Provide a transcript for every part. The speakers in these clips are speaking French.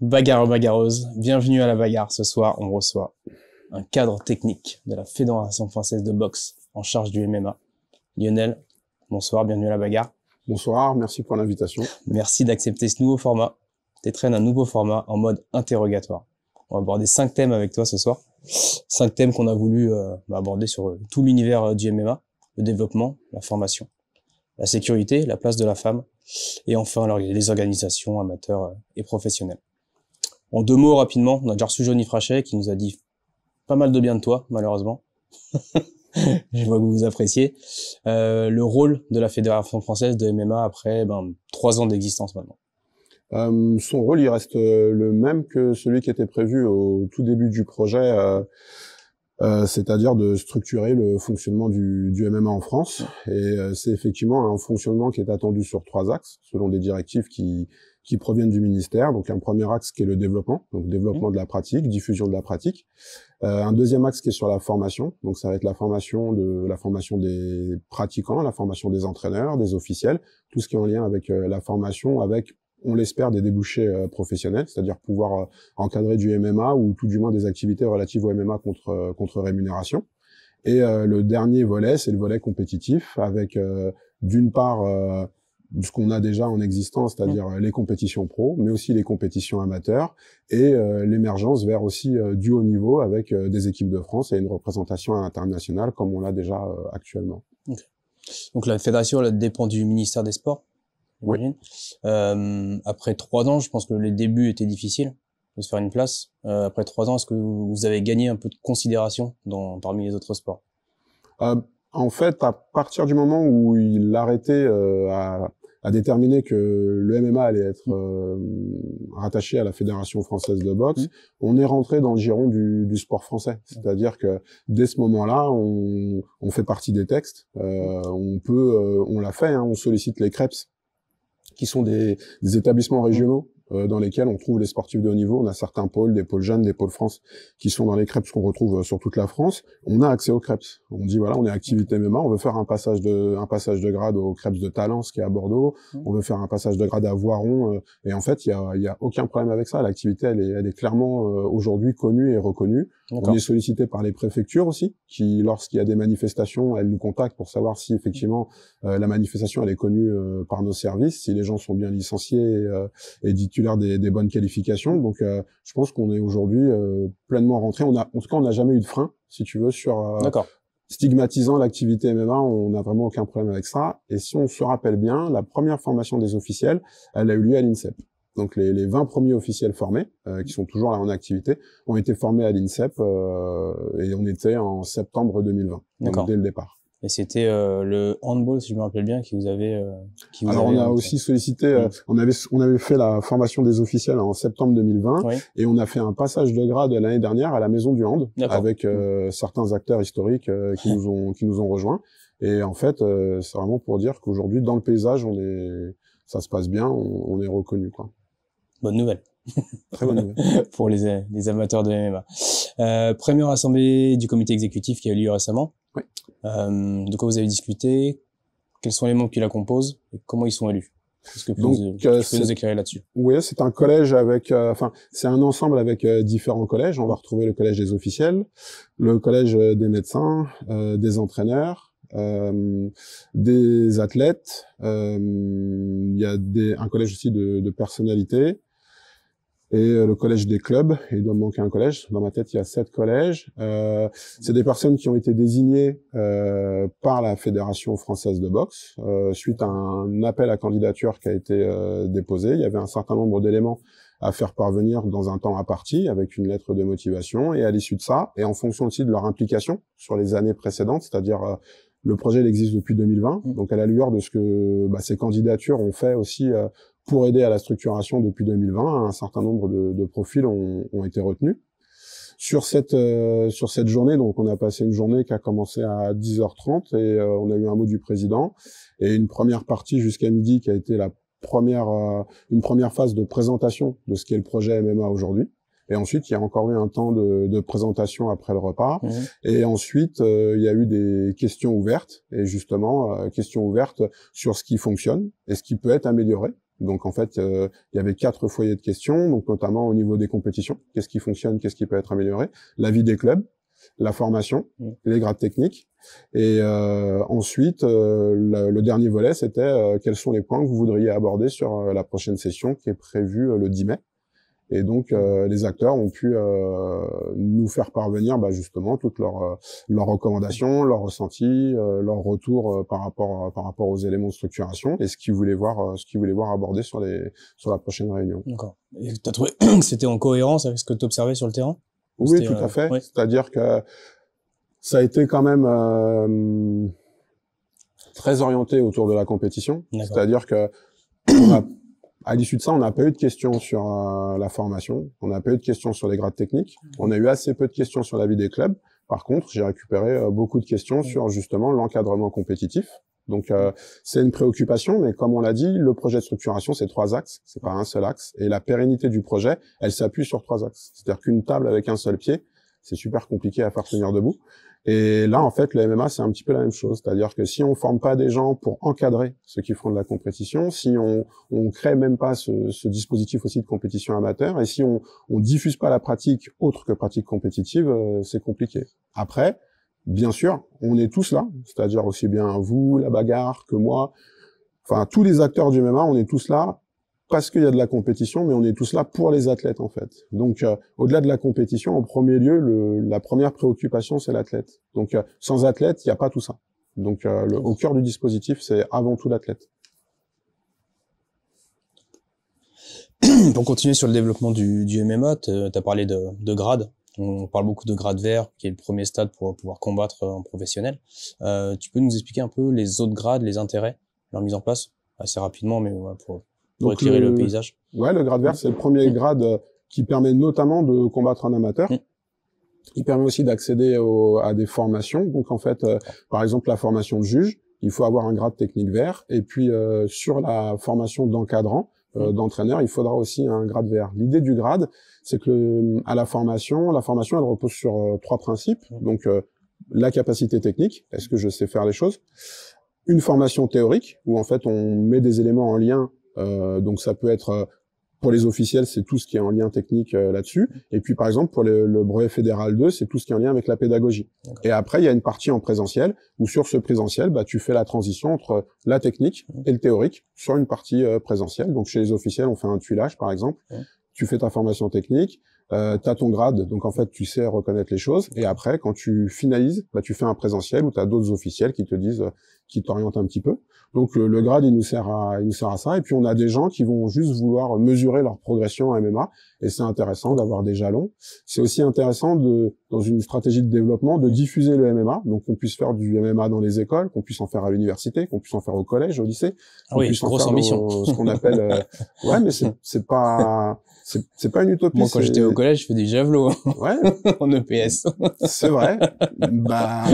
Bagarre bagarreuse, bienvenue à la bagarre. Ce soir, on reçoit un cadre technique de la Fédération française de boxe en charge du MMA. Lionel, bonsoir, bienvenue à la bagarre. Bonsoir, merci pour l'invitation. Merci d'accepter ce nouveau format. T'entraînes un nouveau format en mode interrogatoire. On va aborder 5 thèmes avec toi ce soir. 5 thèmes qu'on a voulu aborder sur tout l'univers du MMA, le développement, la formation, la sécurité, la place de la femme, et enfin les organisations amateurs et professionnelles. En 2 mots rapidement, on a déjà reçu Johnny Frachet qui nous a dit pas mal de bien de toi, malheureusement. Je vois que vous appréciez. Le rôle de la Fédération française de MMA après 3 ans d'existence maintenant. Son rôle, il reste le même que celui qui était prévu au tout début du projet, c'est-à-dire de structurer le fonctionnement du MMA en France. Et c'est effectivement un fonctionnement qui est attendu sur 3 axes, selon des directives qui proviennent du ministère. Donc un premier axe qui est le développement, donc développement de la pratique, diffusion de la pratique. Un deuxième axe qui est sur la formation, donc ça va être la formation des pratiquants, la formation des entraîneurs, des officiels, tout ce qui est en lien avec la formation, avec, on l'espère, des débouchés professionnels, c'est-à-dire pouvoir encadrer du MMA ou tout du moins des activités relatives au MMA contre rémunération. Et le dernier volet, c'est le volet compétitif, avec d'une part ce qu'on a déjà en existence, c'est-à-dire les compétitions pro, mais aussi les compétitions amateurs, et l'émergence vers aussi du haut niveau avec des équipes de France et une représentation internationale comme on l'a déjà actuellement. Okay. Donc la fédération elle dépend du ministère des Sports, j'imagine. Oui. Après 3 ans, je pense que les débuts étaient difficiles de se faire une place. Après 3 ans, est-ce que vous avez gagné un peu de considération parmi les autres sports? En fait, à partir du moment où il arrêtait à déterminer que le MMA allait être rattaché à la Fédération française de boxe, on est rentré dans le giron du sport français. C'est-à-dire que dès ce moment-là, on fait partie des textes. On l'a fait, hein, on sollicite les CREPS, qui sont des établissements régionaux dans lesquels on trouve les sportifs de haut niveau. On a certains pôles, des pôles jeunes, des pôles France, qui sont dans les CREPS qu'on retrouve sur toute la France. On a accès aux CREPS. On dit voilà, on est activité MMA, on veut faire un passage de grade au CREPS de Talence qui est à Bordeaux. On veut faire un passage de grade à Voiron. Et en fait, il y a aucun problème avec ça. L'activité, elle est clairement aujourd'hui connue et reconnue. On est sollicité par les préfectures aussi, qui, lorsqu'il y a des manifestations, elles nous contactent pour savoir si effectivement la manifestation elle est connue par nos services, si les gens sont bien licenciés et titulaires des bonnes qualifications. Donc, je pense qu'on est aujourd'hui pleinement rentré. En tout cas, on n'a jamais eu de frein, si tu veux, sur stigmatisant l'activité MMA. On n'a vraiment aucun problème avec ça. Et si on se rappelle bien, la première formation des officiels, elle a eu lieu à l'INSEP. Donc les 20 premiers officiels formés, qui sont toujours là en activité, ont été formés à l'INSEP et on était en septembre 2020, donc dès le départ. Et c'était le handball, si je me rappelle bien, qui vous avait... Alors on a aussi sollicité, on avait fait la formation des officiels en septembre 2020, et on a fait un passage de grade l'année dernière à la Maison du Hand, avec certains acteurs historiques qui nous ont rejoints. Et en fait, c'est vraiment pour dire qu'aujourd'hui, dans le paysage, ça se passe bien, on est reconnu, quoi. Bonne nouvelle. Très bonne nouvelle. Pour les amateurs de MMA. Première assemblée du comité exécutif qui a eu lieu récemment. Oui. De quoi vous avez discuté? Quels sont les membres qui la composent? Et comment ils sont élus? Est-ce que tu peux nous éclairer là-dessus? Oui, c'est un collège avec... c'est un ensemble avec différents collèges. On va retrouver le collège des officiels, le collège des médecins, des entraîneurs, des athlètes. Il y a un collège aussi de personnalités. Et le collège des clubs, il doit me manquer un collège. Dans ma tête, il y a 7 collèges. C'est des personnes qui ont été désignées par la Fédération française de boxe suite à un appel à candidature qui a été déposé. Il y avait un certain nombre d'éléments à faire parvenir dans un temps imparti, avec une lettre de motivation. Et à l'issue de ça, et en fonction aussi de leur implication sur les années précédentes, c'est-à-dire le projet il existe depuis 2020, donc à la lueur de ce que ces candidatures ont fait aussi pour aider à la structuration depuis 2020, un certain nombre de profils ont été retenus. Sur cette journée, donc on a passé une journée qui a commencé à 10h30 et on a eu un mot du président et une première partie jusqu'à midi qui a été une première phase de présentation de ce qu'est le projet MMA aujourd'hui. Et ensuite, il y a encore eu un temps de présentation après le repas. Et ensuite, il y a eu des questions ouvertes. Et justement, questions ouvertes sur ce qui fonctionne et ce qui peut être amélioré. Donc en fait, il y avait 4 foyers de questions, donc notamment au niveau des compétitions, qu'est-ce qui fonctionne, qu'est-ce qui peut être amélioré, la vie des clubs, la formation, les grades techniques, et ensuite le dernier volet, c'était quels sont les points que vous voudriez aborder sur la prochaine session qui est prévue le 10 mai. Et donc les acteurs ont pu nous faire parvenir justement toutes leurs recommandations, leurs ressentis, leurs retours par rapport aux éléments de structuration et ce qu'ils voulaient voir aborder sur la prochaine réunion. D'accord. Et t'as trouvé que c'était en cohérence avec ce que tu observais sur le terrain? Oui, tout à fait. Ouais. C'est-à-dire que ça a été quand même très orienté autour de la compétition. C'est-à-dire que à l'issue de ça, on n'a pas eu de questions sur la formation, on n'a pas eu de questions sur les grades techniques, on a eu assez peu de questions sur la vie des clubs. Par contre, j'ai récupéré beaucoup de questions sur justement l'encadrement compétitif. Donc c'est une préoccupation, mais comme on l'a dit, le projet de structuration, c'est 3 axes, c'est pas un seul axe. Et la pérennité du projet, elle s'appuie sur 3 axes. C'est-à-dire qu'une table avec un seul pied, c'est super compliqué à faire tenir debout. Et là, en fait, le MMA, c'est un petit peu la même chose. C'est-à-dire que si on forme pas des gens pour encadrer ceux qui font de la compétition, si on crée même pas ce dispositif aussi de compétition amateur, et si on diffuse pas la pratique autre que pratique compétitive, c'est compliqué. Après, bien sûr, on est tous là, c'est-à-dire aussi bien vous, la bagarre, que moi, enfin tous les acteurs du MMA, on est tous là parce qu'il y a de la compétition, mais on est tous là pour les athlètes en fait. Donc au-delà de la compétition, en premier lieu, la première préoccupation, c'est l'athlète. Donc sans athlète, il n'y a pas tout ça. Donc au cœur du dispositif, c'est avant tout l'athlète. Pour continuer sur le développement du MMA, tu as parlé de grades. On parle beaucoup de grade vert, qui est le premier stade pour pouvoir combattre en professionnel. Tu peux nous expliquer un peu les autres grades, les intérêts, leur mise en place, assez rapidement, mais voilà, pour éclairer le paysage. Ouais, le grade vert, c'est le premier grade qui permet notamment de combattre un amateur. Il permet aussi d'accéder à des formations. Donc en fait, par exemple, la formation de juge, il faut avoir un grade technique vert. Et puis sur la formation d'encadrant, d'entraîneur, il faudra aussi un grade vert. L'idée du grade, c'est que à la formation, elle repose sur 3 principes. Donc la capacité technique, est-ce que je sais faire les choses? Une formation théorique, où en fait on met des éléments en lien. Donc ça peut être pour les officiels, c'est tout ce qui est en lien technique là-dessus. Et puis par exemple pour le brevet fédéral 2, c'est tout ce qui est en lien avec la pédagogie. Et après il y a une partie en présentiel où sur ce présentiel, tu fais la transition entre la technique et le théorique sur une partie présentielle. Donc chez les officiels, on fait un tuilage par exemple. Tu fais ta formation technique, t'as ton grade, donc en fait tu sais reconnaître les choses. Et après quand tu finalises, tu fais un présentiel où t'as d'autres officiels qui te disent, qui t'orientent un petit peu. Donc le grade il nous sert à ça. Et puis on a des gens qui vont juste vouloir mesurer leur progression en MMA et c'est intéressant d'avoir des jalons. C'est aussi intéressant dans une stratégie de développement de diffuser le MMA, donc qu'on puisse faire du MMA dans les écoles, qu'on puisse en faire à l'université, qu'on puisse en faire au collège, au lycée, qu'on puisse en grosse faire ambition. dans ce qu'on appelle ouais, mais c'est pas une utopie. Moi, quand j'étais au collège, je fais du javelot. Ouais. En EPS. C'est vrai.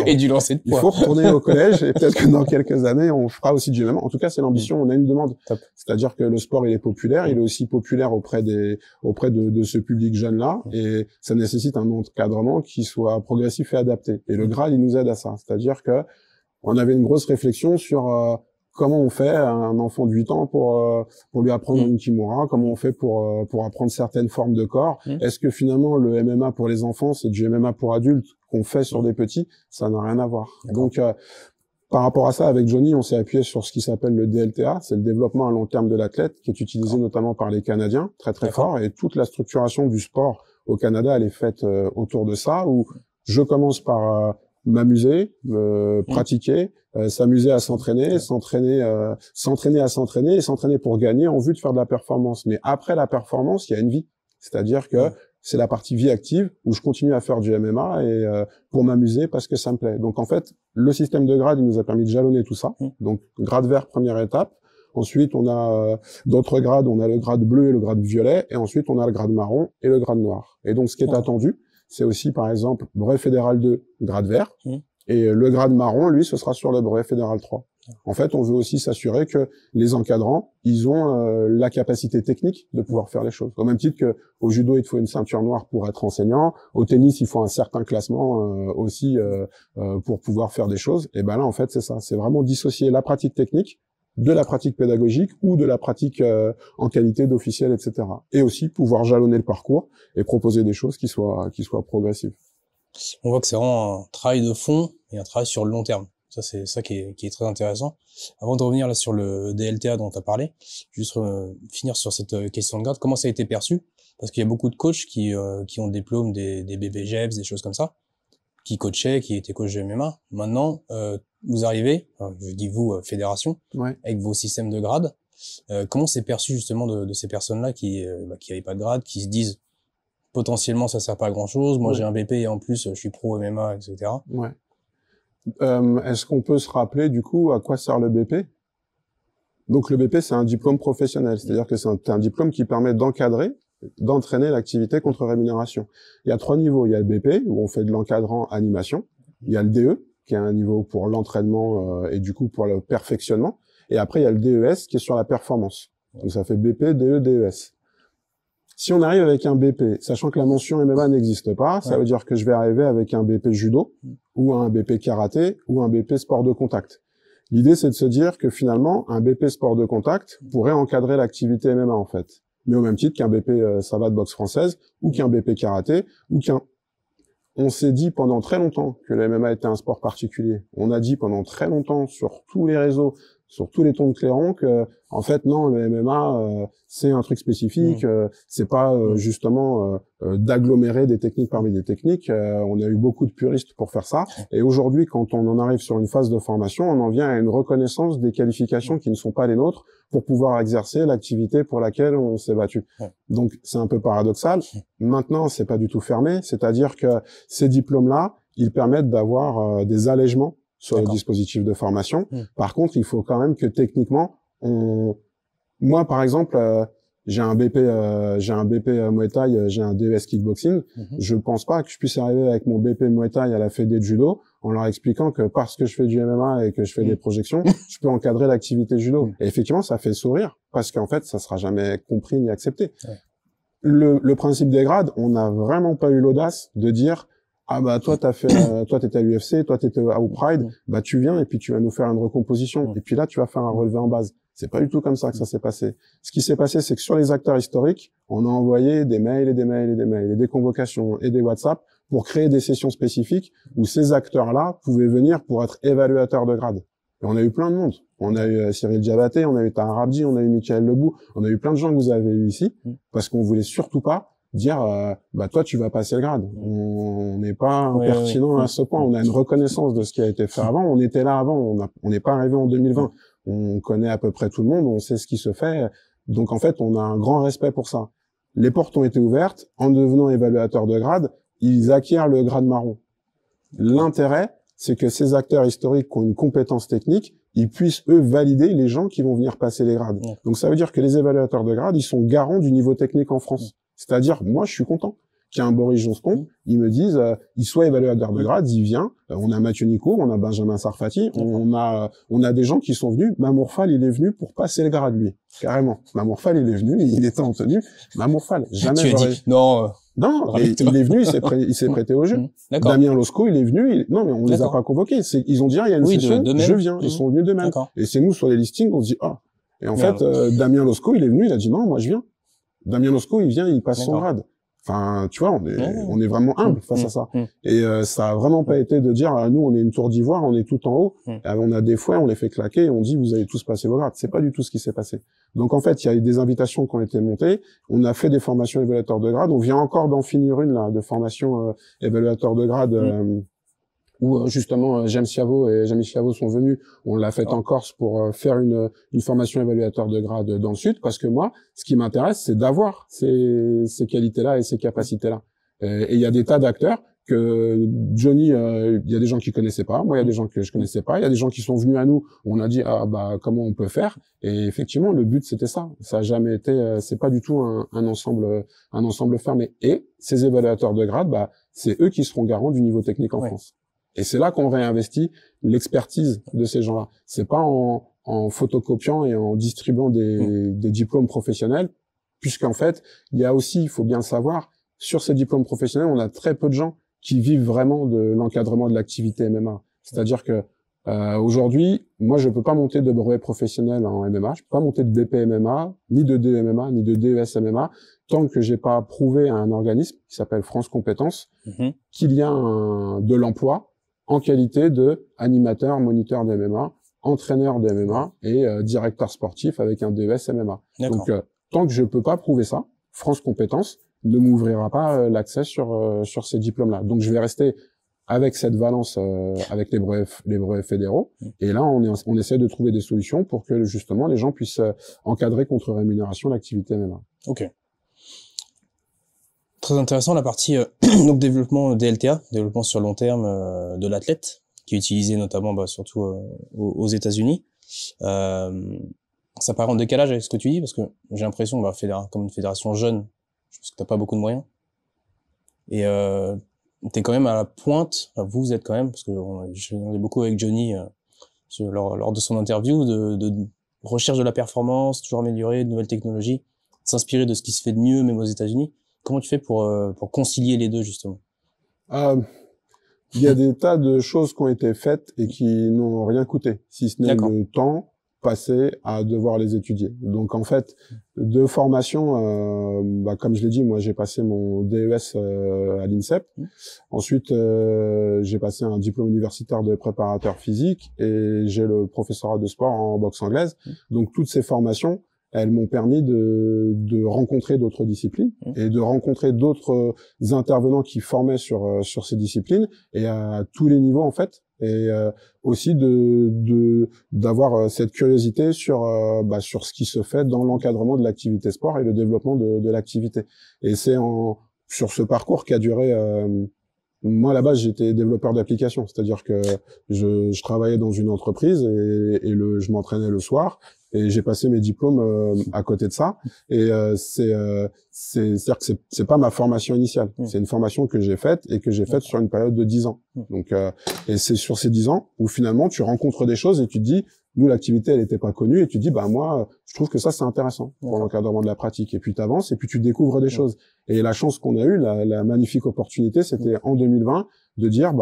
Et du lancer de poids. Il faut retourner au collège et peut-être que dans quelques années, on fera aussi du MMA. En tout cas, c'est l'ambition. On a une demande. C'est-à-dire que le sport, il est populaire. Il est aussi populaire auprès de ce public jeune-là. Et ça nécessite un encadrement qui soit progressif et adapté. Et le grade, il nous aide à ça. C'est-à-dire que on avait une grosse réflexion sur comment on fait à un enfant de 8 ans pour lui apprendre une kimura, comment on fait pour apprendre certaines formes de corps. Est-ce que finalement le MMA pour les enfants, c'est du MMA pour adultes qu'on fait sur des petits? Ça n'a rien à voir. Donc par rapport à ça, avec Johnny, on s'est appuyé sur ce qui s'appelle le DLTA, c'est le développement à long terme de l'athlète, qui est utilisé notamment par les Canadiens, très très fort, et toute la structuration du sport au Canada, elle est faite autour de ça, où je commence par m'amuser, pratiquer, s'amuser à s'entraîner, s'entraîner à s'entraîner et s'entraîner pour gagner en vue de faire de la performance. Mais après la performance, il y a une vie. C'est-à-dire que c'est la partie vie active où je continue à faire du MMA et pour m'amuser parce que ça me plaît. Donc en fait, le système de grade, il nous a permis de jalonner tout ça. Donc grade vert, première étape. Ensuite, on a d'autres grades. On a le grade bleu et le grade violet. Et ensuite, on a le grade marron et le grade noir. Et donc, ce qui est attendu, c'est aussi, par exemple, brevet fédéral 2, grade vert. Et le grade marron, lui, ce sera sur le brevet fédéral 3. En fait, on veut aussi s'assurer que les encadrants, ils ont la capacité technique de pouvoir faire les choses. Au même titre que au judo, il te faut une ceinture noire pour être enseignant. Au tennis, il faut un certain classement aussi pour pouvoir faire des choses. Et ben là, en fait, c'est ça. C'est vraiment dissocier la pratique technique de la pratique pédagogique ou de la pratique en qualité d'officiel, etc. Et aussi pouvoir jalonner le parcours et proposer des choses qui soient progressives. On voit que c'est vraiment un travail de fond et un travail sur le long terme. Ça, c'est ça qui est très intéressant. Avant de revenir là sur le DLTA dont tu as parlé, juste finir sur cette question de grade. Comment ça a été perçu? Parce qu'il y a beaucoup de coachs qui ont des diplômes des BBGEPS, des choses comme ça, qui coachaient, qui étaient coachs de MMA. Maintenant, vous arrivez, je dis vous, fédération, Ouais. avec vos systèmes de grades. Comment c'est perçu justement de ces personnes-là qui avaient pas de grade, qui se disent potentiellement ça sert pas à grand chose, moi Ouais. j'ai un BP et en plus je suis pro MMA, etc. Ouais. Est-ce qu'on peut se rappeler du coup à quoi sert le BP? Donc le BP c'est un diplôme professionnel, c'est-à-dire que c'est un diplôme qui permet d'encadrer, d'entraîner l'activité contre rémunération. Il y a 3 niveaux. Il y a le BP où on fait de l'encadrant animation. Il y a le DE qui est un niveau pour l'entraînement et du coup pour le perfectionnement. Et après il y a le DES qui est sur la performance. Donc ça fait BP, DE, DES. Si on arrive avec un BP, sachant que la mention MMA n'existe pas, ça veut dire que je vais arriver avec un BP judo, ou un BP karaté, ou un BP sport de contact. L'idée, c'est de se dire que finalement, un BP sport de contact pourrait encadrer l'activité MMA, en fait. Mais au même titre qu'un BP savate boxe française, ou qu'un BP karaté, ou qu'un... On s'est dit pendant très longtemps que le MMA était un sport particulier. On a dit pendant très longtemps sur tous les réseaux, sur tous les tons de clairon que, en fait, non, le MMA, c'est un truc spécifique, c'est pas justement d'agglomérer des techniques parmi des techniques. On a eu beaucoup de puristes pour faire ça. Et aujourd'hui, quand on en arrive sur une phase de formation, on en vient à une reconnaissance des qualifications qui ne sont pas les nôtres pour pouvoir exercer l'activité pour laquelle on s'est battu. Donc, c'est un peu paradoxal. Maintenant, c'est pas du tout fermé. C'est-à-dire que ces diplômes-là, ils permettent d'avoir des allègements sur le dispositif de formation. Par contre, il faut quand même que techniquement, moi, par exemple, j'ai un BP Muay Thai, j'ai un DES kickboxing. Je pense pas que je puisse arriver avec mon BP Muay Thai à la fédé de judo en leur expliquant que parce que je fais du MMA et que je fais des projections, je peux encadrer l'activité judo. Et effectivement, ça fait sourire parce qu'en fait, ça sera jamais compris ni accepté. Le principe des grades, on n'a vraiment pas eu l'audace de dire ah bah toi t'as fait toi t'étais à l'UFC, toi t'étais au Pride, bah tu viens et puis tu vas nous faire une recomposition et puis là tu vas faire un relevé en base. C'est pas du tout comme ça que ça s'est passé. Ce qui s'est passé, c'est que sur les acteurs historiques, on a envoyé des mails et des mails et des mails et des convocations et des WhatsApp pour créer des sessions spécifiques où ces acteurs-là pouvaient venir pour être évaluateurs de grade. Et on a eu plein de monde. On a eu Cyril Diabaté, on a eu Tahar Abdi, on a eu Michael Lebou, on a eu plein de gens que vous avez eu ici parce qu'on voulait surtout pas dire bah toi tu vas passer le grade. On n'est pas impertinent à ce point. On a une reconnaissance de ce qui a été fait avant. On était là avant. On n'est pas arrivé en 2020. On connaît à peu près tout le monde. On sait ce qui se fait. Donc en fait, on a un grand respect pour ça. Les portes ont été ouvertes. En devenant évaluateurs de grade, ils acquièrent le grade marron. L'intérêt, c'est que ces acteurs historiques qui ont une compétence technique, ils puissent eux valider les gens qui vont venir passer les grades. Donc ça veut dire que les évaluateurs de grade, ils sont garants du niveau technique en France. C'est-à-dire, moi, je suis content qu'il y ait un Boris Johnston, ils me disent, il soit évaluateur de grade, il vient, on a Mathieu Nicourt, on a Benjamin Sarfati, on a des gens qui sont venus, Mamour Fall, il est venu pour passer le grade, lui. Carrément. Mamour Fall, il est venu, il était en tenue. Mamour Fall, jamais tu as dit, non, il est venu, il s'est prêté au jeu. Damien Losco, il est venu, non, mais on les a pas convoqués. Ils ont dit, il y a une session, je viens. Ils sont venus de même. Et c'est nous, sur les listings, on se dit, ah. Et en fait, Damien Losco, il est venu, il a dit, non, moi, je viens. Damien Losco, il vient, il passe son grade. Enfin, tu vois, on est vraiment humble face à ça. Et ça a vraiment pas été de dire, nous, on est une tour d'ivoire, on est tout en haut. On a des fouets, on les fait claquer et on dit, vous allez tous passer vos grades. C'est pas du tout ce qui s'est passé. Donc, en fait, il y a eu des invitations qui ont été montées. On a fait des formations évaluateurs de grade. On vient encore d'en finir une, là, de formation évaluateur de grade, où justement James Chiavo et Jamie Chiavo sont venus. On l'a fait en Corse pour faire une formation évaluateur de grade dans le Sud, parce que moi, ce qui m'intéresse, c'est d'avoir ces qualités-là et ces capacités-là. Et il y a des tas d'acteurs que Johnny, il y a des gens qui connaissaient pas, moi il y a des gens que je connaissais pas, il y a des gens qui sont venus à nous, on a dit ah bah comment on peut faire, et effectivement le but c'était ça. Ça a jamais été, c'est pas du tout un ensemble fermé. Et ces évaluateurs de grade, bah c'est eux qui seront garants du niveau technique en France. Et c'est là qu'on réinvestit l'expertise de ces gens-là. C'est pas en photocopiant et en distribuant des diplômes professionnels, puisqu'en fait, il y a aussi, il faut bien le savoir, sur ces diplômes professionnels, on a très peu de gens qui vivent vraiment de l'encadrement de l'activité MMA. C'est-à-dire que Aujourd'hui, moi, je peux pas monter de brevet professionnel en MMA, je peux pas monter de BP MMA, ni de DMMA, ni de DES MMA, tant que j'ai pas prouvé à un organisme qui s'appelle France Compétences qu'il y a de l'emploi en qualité de animateur, moniteur de MMA, entraîneur de MMA et directeur sportif avec un DES MMA. Donc, tant que je peux pas prouver ça, France Compétences ne m'ouvrira pas l'accès sur ces diplômes-là. Donc, je vais rester avec cette valence, avec les brevets fédéraux. Et là, on essaie de trouver des solutions pour que justement les gens puissent encadrer contre rémunération l'activité MMA. Ok. Très intéressant la partie donc développement DLTA, développement sur long terme de l'athlète, qui est utilisé notamment surtout aux États-Unis. Ça paraît en décalage avec ce que tu dis, parce que j'ai l'impression, comme une fédération jeune, je pense que t'as pas beaucoup de moyens. Et t'es quand même à la pointe, vous êtes quand même, parce que j'en ai beaucoup avec Johnny lors de son interview, de recherche de la performance, toujours améliorer de nouvelles technologies, s'inspirer de ce qui se fait de mieux, même aux États-Unis. Comment tu fais pour concilier les deux, justement? Il y a des tas de choses qui ont été faites et qui n'ont rien coûté, si ce n'est le temps passé à devoir les étudier. Donc en fait, de formation, comme je l'ai dit, moi j'ai passé mon DES à l'INSEP. Ensuite, j'ai passé un diplôme universitaire de préparateur physique et j'ai le professorat de sport en boxe anglaise. Donc toutes ces formations, elles m'ont permis de rencontrer d'autres disciplines et de rencontrer d'autres intervenants qui formaient sur ces disciplines et à tous les niveaux en fait. Et aussi d'avoir cette curiosité sur ce qui se fait dans l'encadrement de l'activité sport et le développement de l'activité. Et c'est sur ce parcours qui a duré moi à la base j'étais développeur d'applications, c'est-à-dire que je travaillais dans une entreprise et je m'entraînais le soir et j'ai passé mes diplômes à côté de ça et c'est-à-dire que c'est pas ma formation initiale, c'est une formation que j'ai faite et que j'ai faite sur une période de 10 ans. Donc et c'est sur ces 10 ans où finalement tu rencontres des choses et tu te dis nous l'activité elle était pas connue et tu te dis moi je trouve que ça c'est intéressant pour l'encadrement de la pratique et puis tu avances et puis tu découvres des choses. Et la chance qu'on a eue, la magnifique opportunité, c'était en 2020 de dire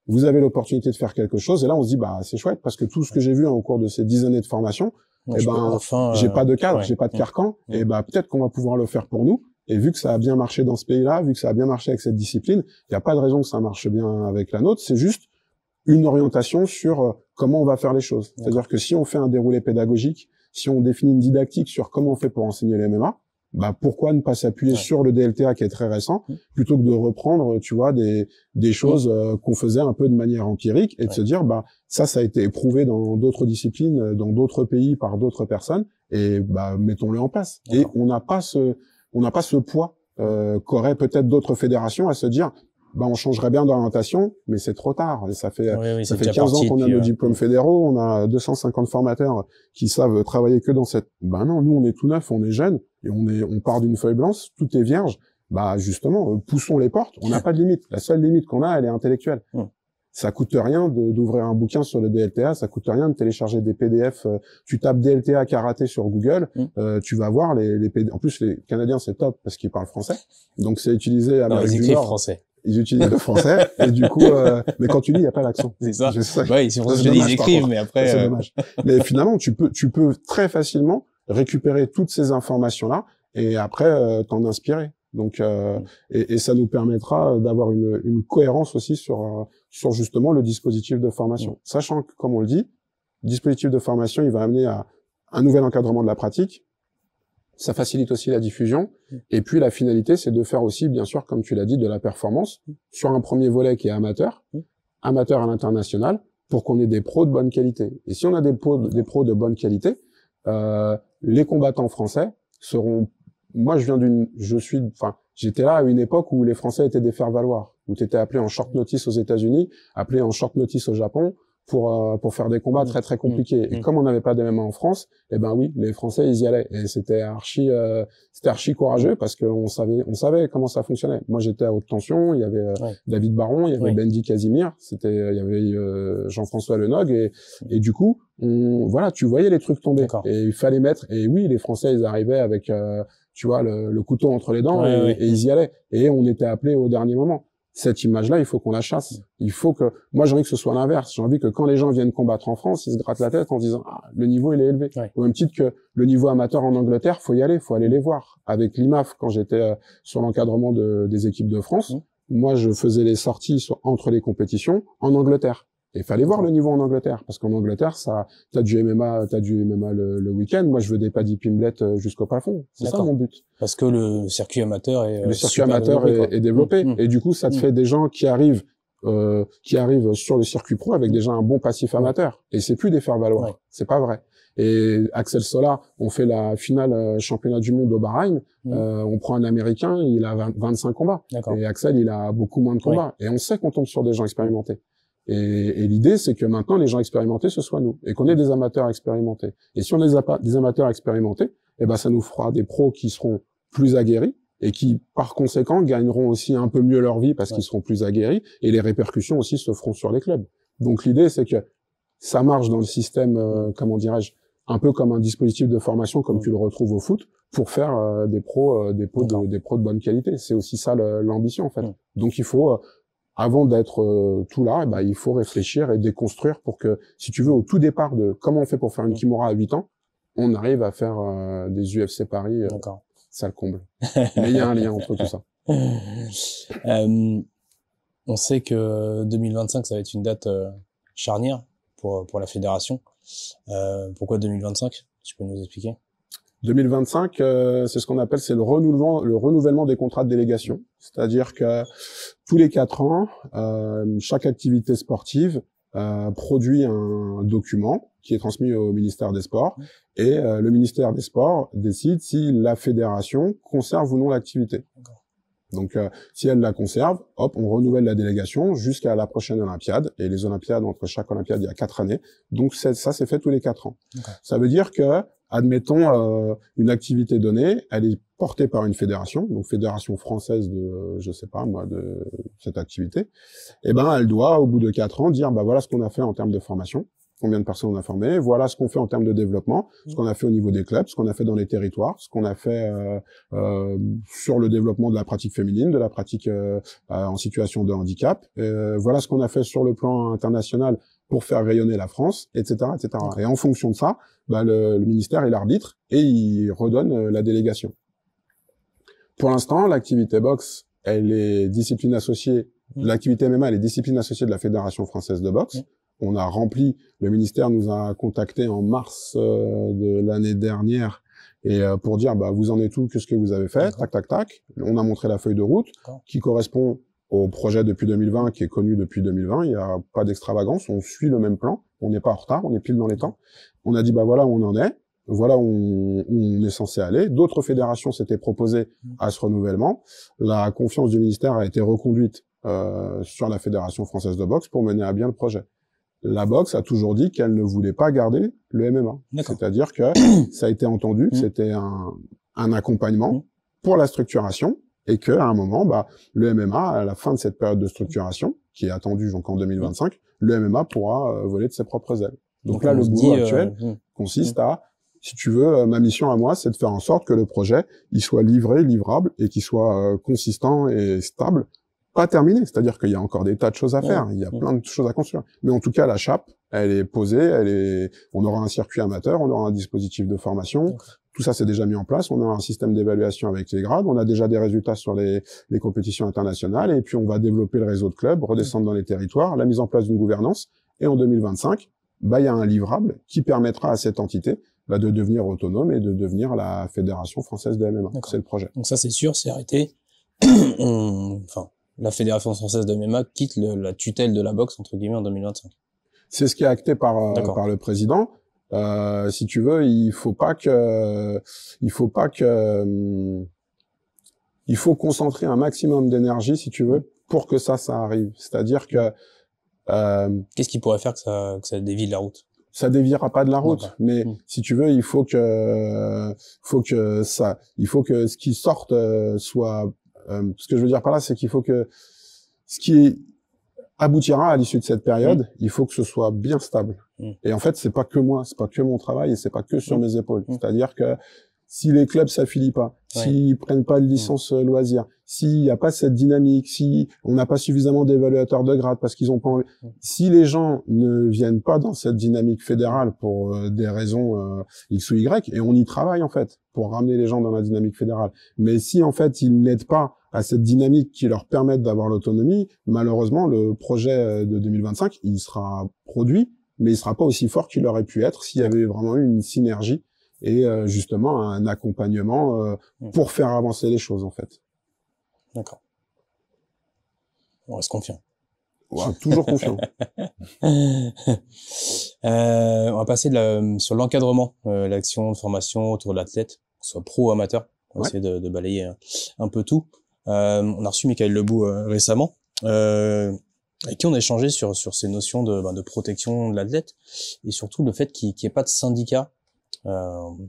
vous avez l'opportunité de faire quelque chose et là on se dit c'est chouette parce que tout ce que j'ai vu au cours de ces 10 années de formation, j'ai pas de cadre, j'ai pas de carcan et peut-être qu'on va pouvoir le faire pour nous. Et vu que ça a bien marché dans ce pays-là, vu que ça a bien marché avec cette discipline, il n'y a pas de raison que ça marche bien avec la nôtre, c'est juste une orientation sur comment on va faire les choses. C'est-à-dire que si on fait un déroulé pédagogique, si on définit une didactique sur comment on fait pour enseigner les MMA, pourquoi ne pas s'appuyer sur le DLTA qui est très récent, plutôt que de reprendre, tu vois, des choses qu'on faisait un peu de manière empirique et de se dire, ça a été éprouvé dans d'autres disciplines, dans d'autres pays par d'autres personnes et mettons-le en place. Et on n'a pas ce poids qu'auraient peut-être d'autres fédérations à se dire, on changerait bien d'orientation, mais c'est trop tard. Ça fait 15 ans qu'on a nos diplômes fédéraux, on a 250 formateurs qui savent travailler que dans cette... non, nous on est tout neuf, on est jeunes, et on part d'une feuille blanche, tout est vierge. Justement, poussons les portes, on n'a pas de limite. La seule limite qu'on a, elle est intellectuelle. Ça coûte rien d'ouvrir un bouquin sur le DLTA, ça coûte rien de télécharger des PDF. Tu tapes DLTA karaté sur Google, tu vas voir les PDF. En plus, les Canadiens, c'est top parce qu'ils parlent français. Donc, c'est utilisé à Amérique du Nord. Français. Ils utilisent le français et du coup, mais quand tu lis, il n'y a pas l'accent. C'est ça. Ouais, ils écrivent, mais après. C'est dommage. Mais finalement, tu peux très facilement récupérer toutes ces informations-là et après t'en inspirer. Donc, et ça nous permettra d'avoir une cohérence aussi sur justement le dispositif de formation. Sachant que, comme on le dit, le dispositif de formation, il va amener à un nouvel encadrement de la pratique. Ça facilite aussi la diffusion. Et puis, la finalité, c'est de faire aussi, bien sûr, comme tu l'as dit, de la performance sur un premier volet qui est amateur à l'international, pour qu'on ait des pros de bonne qualité. Et si on a des pros de bonne qualité, les combattants français seront... Moi, j'étais là à une époque où les Français étaient des faire-valoir, où tu étais appelé en short notice aux États-Unis, appelé en short notice au Japon, pour faire des combats très très compliqués. Et comme on n'avait pas de MMA en France, oui, les Français ils y allaient et c'était archi courageux parce qu'on savait comment ça fonctionnait. Moi j'étais à haute tension, il y avait David Baron, il y avait Bendy Casimir, il y avait Jean-François Lenog et du coup tu voyais les trucs tomber et il fallait mettre. Et oui, les Français ils arrivaient avec tu vois le couteau entre les dents et ils y allaient et on était appelés au dernier moment. cette image-là, il faut qu'on la chasse. Il faut que, moi, j'ai envie que ce soit l'inverse. J'ai envie que quand les gens viennent combattre en France, ils se grattent la tête en disant, ah, le niveau, il est élevé. Ouais. Au même titre que le niveau amateur en Angleterre, faut y aller, faut aller les voir. Avec l'IMAF, quand j'étais sur l'encadrement des équipes de France, moi, je faisais les sorties entre les compétitions en Angleterre. Et il fallait voir le niveau en Angleterre, parce qu'en Angleterre, t'as du MMA le week-end. Moi, je veux des Paddy Pimblett jusqu'au plafond. C'est ça mon but. Parce que le circuit amateur est le circuit amateur est développé. Et du coup, ça te fait des gens qui arrivent sur le circuit pro avec déjà un bon passif amateur. Et c'est plus des faire-valoir. Ouais. C'est pas vrai. Et Axel Sola, on fait la finale championnat du monde au Bahreïn. On prend un Américain, il a 25 combats. Et Axel, il a beaucoup moins de combats. Et on sait qu'on tombe sur des gens expérimentés. Et l'idée, c'est que maintenant, les gens expérimentés, ce soit nous. Et qu'on ait des amateurs expérimentés. Et si on a des amateurs expérimentés, eh ben, ça nous fera des pros qui seront plus aguerris et qui, par conséquent, gagneront aussi un peu mieux leur vie parce qu'ils seront plus aguerris. Et les répercussions aussi se feront sur les clubs. Donc, l'idée, c'est que ça marche dans le système, comment dirais-je, un peu comme un dispositif de formation, comme tu le retrouves au foot, pour faire des pros de bonne qualité. C'est aussi ça l'ambition, en fait. Donc, il faut... avant d'être tout là, il faut réfléchir et déconstruire pour que, si tu veux, au tout départ de comment on fait pour faire une Kimura à 8 ans, on arrive à faire des UFC Paris, ça le comble. Mais il y a un lien entre tout ça. On sait que 2025, ça va être une date charnière pour la fédération. Pourquoi 2025? Tu peux nous expliquer? 2025, c'est ce qu'on appelle, c'est le renouvellement des contrats de délégation. C'est-à-dire que tous les 4 ans, chaque activité sportive produit un document qui est transmis au ministère des Sports et le ministère des Sports décide si la fédération conserve ou non l'activité. Donc, si elle la conserve, hop, on renouvelle la délégation jusqu'à la prochaine Olympiade. Et les Olympiades, entre chaque Olympiade, il y a 4 années. Donc, ça, c'est fait tous les 4 ans. Ça veut dire que, admettons, une activité donnée, elle est portée par une fédération, donc fédération française de, je sais pas moi, de cette activité. Et ben, elle doit, au bout de 4 ans, dire, voilà ce qu'on a fait en termes de formation. Combien de personnes on a formé, voilà ce qu'on fait en termes de développement, ce qu'on a fait au niveau des clubs, ce qu'on a fait dans les territoires, ce qu'on a fait sur le développement de la pratique féminine, de la pratique en situation de handicap, voilà ce qu'on a fait sur le plan international pour faire rayonner la France, etc., etc. Et en fonction de ça, le ministère, il arbitre et il redonne la délégation. Pour l'instant, l'activité boxe, elle est discipline associée, l'activité MMA, elle est discipline associée de la Fédération française de boxe. On a rempli, le ministère nous a contacté en mars de l'année dernière et pour dire vous en êtes où, qu'est-ce que vous avez fait, tac tac tac. On a montré la feuille de route qui correspond au projet depuis 2020 qui est connu depuis 2020, il n'y a pas d'extravagance, on suit le même plan, on n'est pas en retard, on est pile dans les temps. On a dit voilà où on en est, voilà où on est censé aller. D'autres fédérations s'étaient proposées à ce renouvellement. La confiance du ministère a été reconduite sur la Fédération française de boxe pour mener à bien le projet. La boxe a toujours dit qu'elle ne voulait pas garder le MMA. C'est-à-dire que ça a été entendu, que c'était un accompagnement pour la structuration et que à un moment, le MMA, à la fin de cette période de structuration, qui est attendue donc en 2025, le MMA pourra voler de ses propres ailes. Donc là, le boulot actuel consiste à, si tu veux, ma mission à moi, c'est de faire en sorte que le projet, il soit livré, livrable et qu'il soit consistant et stable. Pas terminé, c'est-à-dire qu'il y a encore des tas de choses à faire, il y a plein de choses à construire. Mais en tout cas, la chape, elle est posée, on aura un circuit amateur, on aura un dispositif de formation, tout ça c'est déjà mis en place, on a un système d'évaluation avec les grades, on a déjà des résultats sur les compétitions internationales, et puis on va développer le réseau de clubs, redescendre dans les territoires, la mise en place d'une gouvernance, et en 2025, il y a un livrable qui permettra à cette entité de devenir autonome et de devenir la Fédération française de MMA. C'est le projet. Donc ça c'est sûr, c'est arrêté. La Fédération française de MMA quitte la tutelle de la boxe, entre guillemets, en 2025. C'est ce qui est acté par le président. Si tu veux, il faut concentrer un maximum d'énergie, si tu veux, pour que ça arrive. C'est-à-dire que, qu'est-ce qui pourrait faire que ça dévie de la route? Ça déviera pas de la route, mais si tu veux, il faut que ce qui sorte soit, ce que je veux dire par là, c'est qu'il faut que ce qui aboutira à l'issue de cette période, il faut que ce soit bien stable. Et en fait, c'est pas que moi, c'est pas que mon travail et c'est pas que sur mes épaules. C'est-à-dire que si les clubs s'affilient pas, s'ils prennent pas de licence loisirs, s'il n'y a pas cette dynamique, si on n'a pas suffisamment d'évaluateurs de grade parce qu'ils ont pas envie, si les gens ne viennent pas dans cette dynamique fédérale pour des raisons X ou Y, et on y travaille en fait pour ramener les gens dans la dynamique fédérale, mais si en fait ils n'aident pas à cette dynamique qui leur permette d'avoir l'autonomie, malheureusement le projet de 2025 il sera produit, mais il sera pas aussi fort qu'il aurait pu être s'il y avait vraiment eu une synergie et justement un accompagnement pour faire avancer les choses en fait. D'accord. On reste confiant. Ouais, toujours confiant. On va passer sur l'encadrement, l'action de formation autour de l'athlète, soit pro ou amateur. On va essayer de balayer un peu tout. On a reçu Michael Lebout récemment, avec qui on a échangé sur ces notions de protection de l'athlète et surtout le fait qu'il n'y ait pas de syndicat.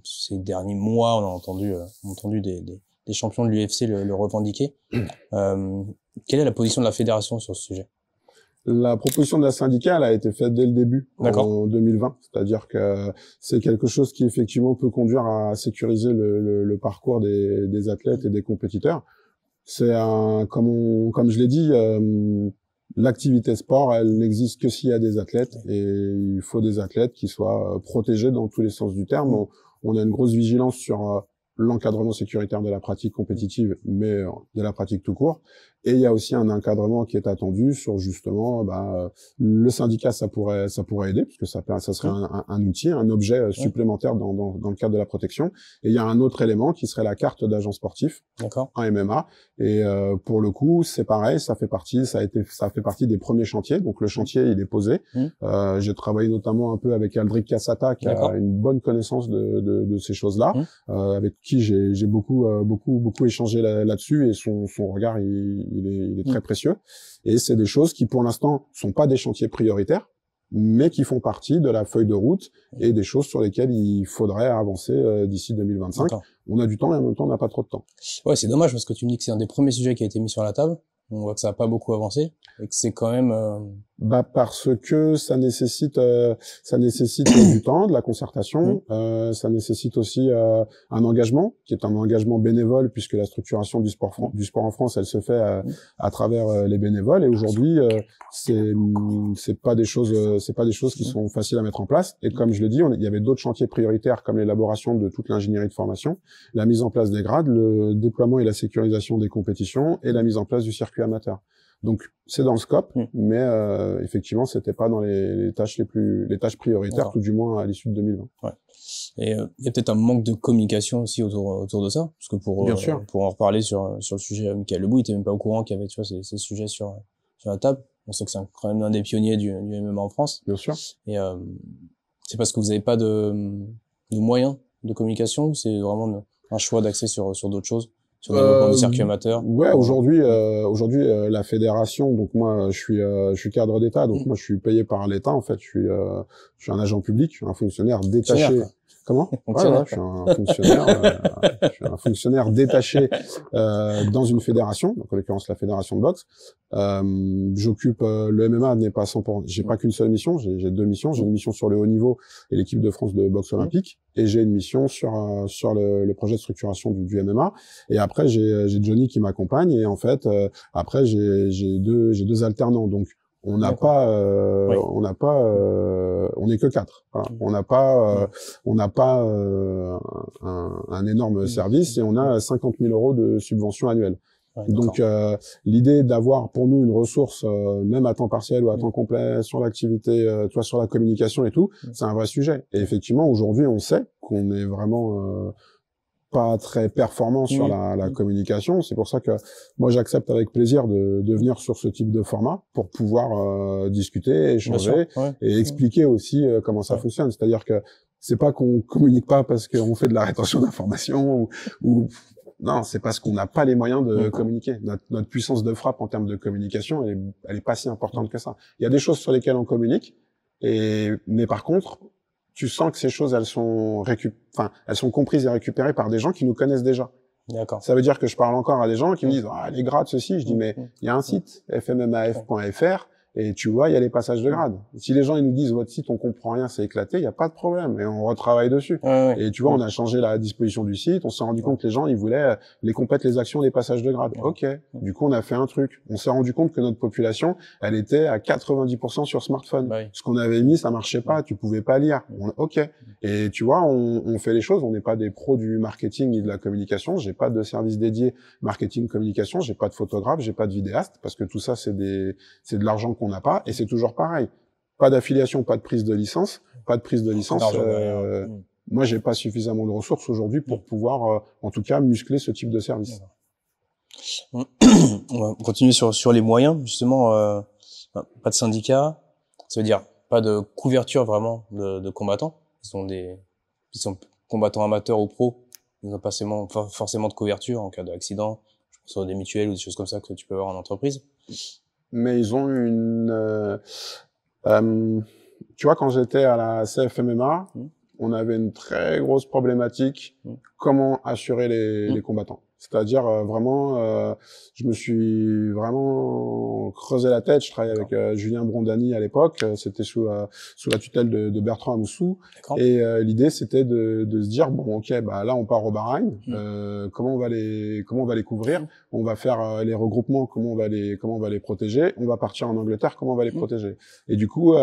Ces derniers mois, on a entendu des champions de l'UFC le revendiquer. Quelle est la position de la fédération sur ce sujet? La proposition de la syndicale a été faite dès le début, en 2020. C'est-à-dire que c'est quelque chose qui effectivement peut conduire à sécuriser le parcours des athlètes et des compétiteurs. C'est comme je l'ai dit, l'activité sport, elle n'existe que s'il y a des athlètes et il faut des athlètes qui soient protégés dans tous les sens du terme. On a une grosse vigilance sur l'encadrement sécuritaire de la pratique compétitive, mais de la pratique tout court. Et il y a aussi un encadrement qui est attendu sur justement, le syndicat, ça pourrait aider, puisque ça serait un outil, un objet supplémentaire dans le cadre de la protection. Et il y a un autre élément qui serait la carte d'agent sportif en MMA. Et pour le coup, c'est pareil, ça fait partie des premiers chantiers. Donc le chantier, il est posé. J'ai travaillé notamment un peu avec Aldric Cassata, qui a une bonne connaissance de ces choses-là, avec qui j'ai beaucoup échangé là-dessus, et son regard, il est très précieux. Et c'est des choses qui, pour l'instant, sont pas des chantiers prioritaires, mais qui font partie de la feuille de route et des choses sur lesquelles il faudrait avancer d'ici 2025. On a du temps et en même temps, on n'a pas trop de temps. Ouais, c'est dommage parce que tu me dis que c'est un des premiers sujets qui a été mis sur la table. On voit que ça n'a pas beaucoup avancé et que c'est quand même... parce que ça nécessite du temps, de la concertation, ça nécessite aussi un engagement qui est un engagement bénévole, puisque la structuration du sport en France, elle se fait à travers les bénévoles, et aujourd'hui c'est pas des choses qui sont faciles à mettre en place. Et comme je le dis, il y avait d'autres chantiers prioritaires comme l'élaboration de toute l'ingénierie de formation, la mise en place des grades, le déploiement et la sécurisation des compétitions et la mise en place du circuit amateur. Donc c'est dans le scope, mais effectivement c'était pas dans les tâches prioritaires, tout du moins à l'issue de 2020. Ouais. Et il y a peut-être un manque de communication aussi autour de ça, parce que pour en reparler sur le sujet, Michael Lebout, il était même pas au courant qu'il y avait ces sujets sur la table. On sait que c'est quand même un des pionniers du MMA en France. Bien sûr. Et c'est parce que vous avez pas de moyens de communication, ou c'est vraiment un choix d'accès sur d'autres choses? Sur le développement du circuit amateur. Ouais, aujourd'hui, la fédération, donc moi, je suis cadre d'État, donc moi, je suis payé par l'État, en fait, je suis un agent public, je suis un fonctionnaire détaché. Comment? Je suis un fonctionnaire détaché dans une fédération, donc en l'occurrence la fédération de boxe. J'occupe le MMA n'est pas 100%. J'ai pas qu'une seule mission, j'ai deux missions. J'ai une mission sur le haut niveau et l'équipe de France de boxe olympique, et j'ai une mission sur le projet de structuration du MMA. Et après j'ai Johnny qui m'accompagne, et en fait après j'ai deux alternants. Donc on n'est que 4. Voilà. On n'a pas un énorme service, et on a 50 000 € de subvention annuelle. Donc l'idée d'avoir pour nous une ressource, même à temps partiel ou à temps complet, sur l'activité, sur la communication et tout, c'est un vrai sujet. Et effectivement, aujourd'hui, on sait qu'on est vraiment pas très performant sur la communication. C'est pour ça que moi j'accepte avec plaisir de venir sur ce type de format pour pouvoir discuter, échanger et expliquer aussi comment ça fonctionne. C'est-à-dire que c'est pas qu'on communique pas parce qu'on fait de la rétention d'informations ou non, c'est parce qu'on n'a pas les moyens de communiquer. Notre puissance de frappe en termes de communication, elle est pas si importante que ça. Il y a des choses sur lesquelles on communique, mais par contre, tu sens que ces choses, elles sont comprises et récupérées par des gens qui nous connaissent déjà. D'accord. Ça veut dire que je parle encore à des gens qui me disent les grades ceci, je dis mais il y a un site fmmaf.fr et tu vois, il y a les passages de grade. Si les gens ils nous disent votre site on comprend rien, c'est éclaté, il y a pas de problème et on retravaille dessus. Et tu vois, on a changé la disposition du site, on s'est rendu compte que les gens ils voulaient les compètes, les actions, les passages de grade. OK. Du coup, on a fait un truc. On s'est rendu compte que notre population, elle était à 90% sur smartphone. Ce qu'on avait mis, ça marchait pas, tu pouvais pas lire. OK. Et tu vois, on fait les choses, on n'est pas des pros du marketing ni de la communication, j'ai pas de service dédié marketing communication, j'ai pas de photographe, j'ai pas de vidéaste parce que tout ça c'est de l'argent qu'on n'a pas et c'est toujours pareil. Pas d'affiliation, pas de prise de licence, pas de prise de licence. Moi, j'ai pas suffisamment de ressources aujourd'hui pour pouvoir, en tout cas, muscler ce type de service. On va continuer sur les moyens, justement. Pas de syndicat, ça veut dire pas de couverture vraiment de combattants. Ils sont combattants amateurs ou pros. Ils n'ont pas forcément de couverture en cas d'accident. Je pense à des mutuelles ou des choses comme ça que tu peux avoir en entreprise. Mais ils ont tu vois, quand j'étais à la CFMMA, on avait une très grosse problématique. Comment assurer les combattants? C'est-à-dire vraiment, je me suis vraiment creusé la tête. Je travaillais avec Julien Brondani à l'époque. C'était sous la tutelle de Bertrand Amoussou. Et l'idée, c'était de se dire bon, ok, bah là, on part au Bahreïn. Comment on va les couvrir? On va faire les regroupements. Comment on va les protéger? On va partir en Angleterre. Comment on va les protéger? Et du coup,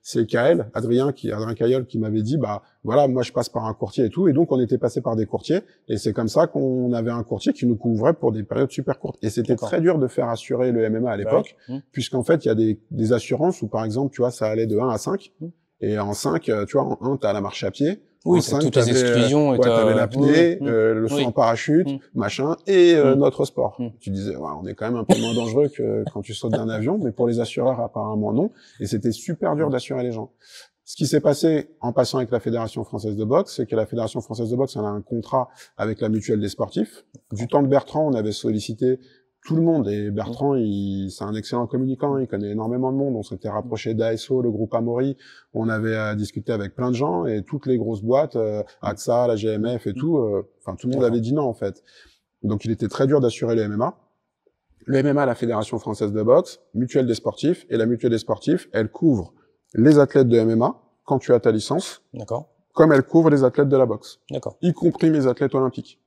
c'est Adrien Caillol qui m'avait dit bah voilà, moi je passe par un courtier et tout. Et donc on était passé par des courtiers. Et c'est comme ça qu'on avait un courtier qui nous couvrait pour des périodes super courtes. Et c'était très dur de faire assurer le MMA à l'époque, puisqu'en fait, il y a des assurances où, par exemple, tu vois, ça allait de 1 à 5. Et en 5, tu vois, en 1, t'as la marche à pied. Oui, c'est toutes les exclusions. T'avais l'apnée, le saut en parachute, machin, et notre sport. Tu disais, ouais, on est quand même un peu moins dangereux que quand tu sautes d'un avion, mais pour les assureurs, apparemment, non. Et c'était super dur d'assurer les gens. Ce qui s'est passé en passant avec la Fédération française de boxe, c'est que la Fédération française de boxe, elle a un contrat avec la mutuelle des sportifs. Du temps de Bertrand, on avait sollicité tout le monde, et Bertrand, c'est un excellent communicant, il connaît énormément de monde. On s'était rapproché d'ASO, le groupe Amaury, on avait discuté avec plein de gens, et toutes les grosses boîtes, AXA, la GMF et tout, enfin tout le monde avait dit non en fait. Donc il était très dur d'assurer le MMA. Le MMA, la Fédération française de boxe, mutuelle des sportifs, et la mutuelle des sportifs, elle couvre les athlètes de MMA quand tu as ta licence, comme elle couvre les athlètes de la boxe, y compris mes athlètes olympiques.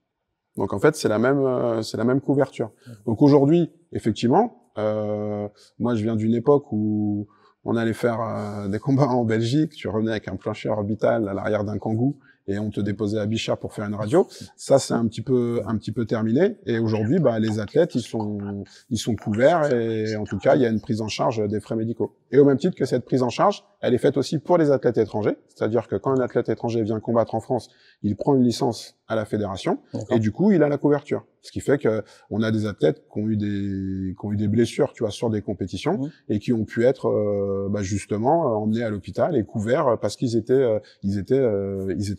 Donc en fait, c'est la même couverture. Donc aujourd'hui, effectivement, moi je viens d'une époque où on allait faire des combats en Belgique, tu revenais avec un plancher orbital à l'arrière d'un Kangoo et on te déposait à Bichat pour faire une radio. Ça c'est un petit peu terminé, et aujourd'hui bah les athlètes ils sont couverts, et en tout cas il y a une prise en charge des frais médicaux. Et au même titre que cette prise en charge, elle est faite aussi pour les athlètes étrangers, c'est-à-dire que quand un athlète étranger vient combattre en France, il prend une licence à la fédération et du coup il a la couverture. Ce qui fait que on a des athlètes qui ont eu des blessures, tu vois, sur des compétitions et qui ont pu être justement emmenés à l'hôpital et couverts parce qu'ils étaient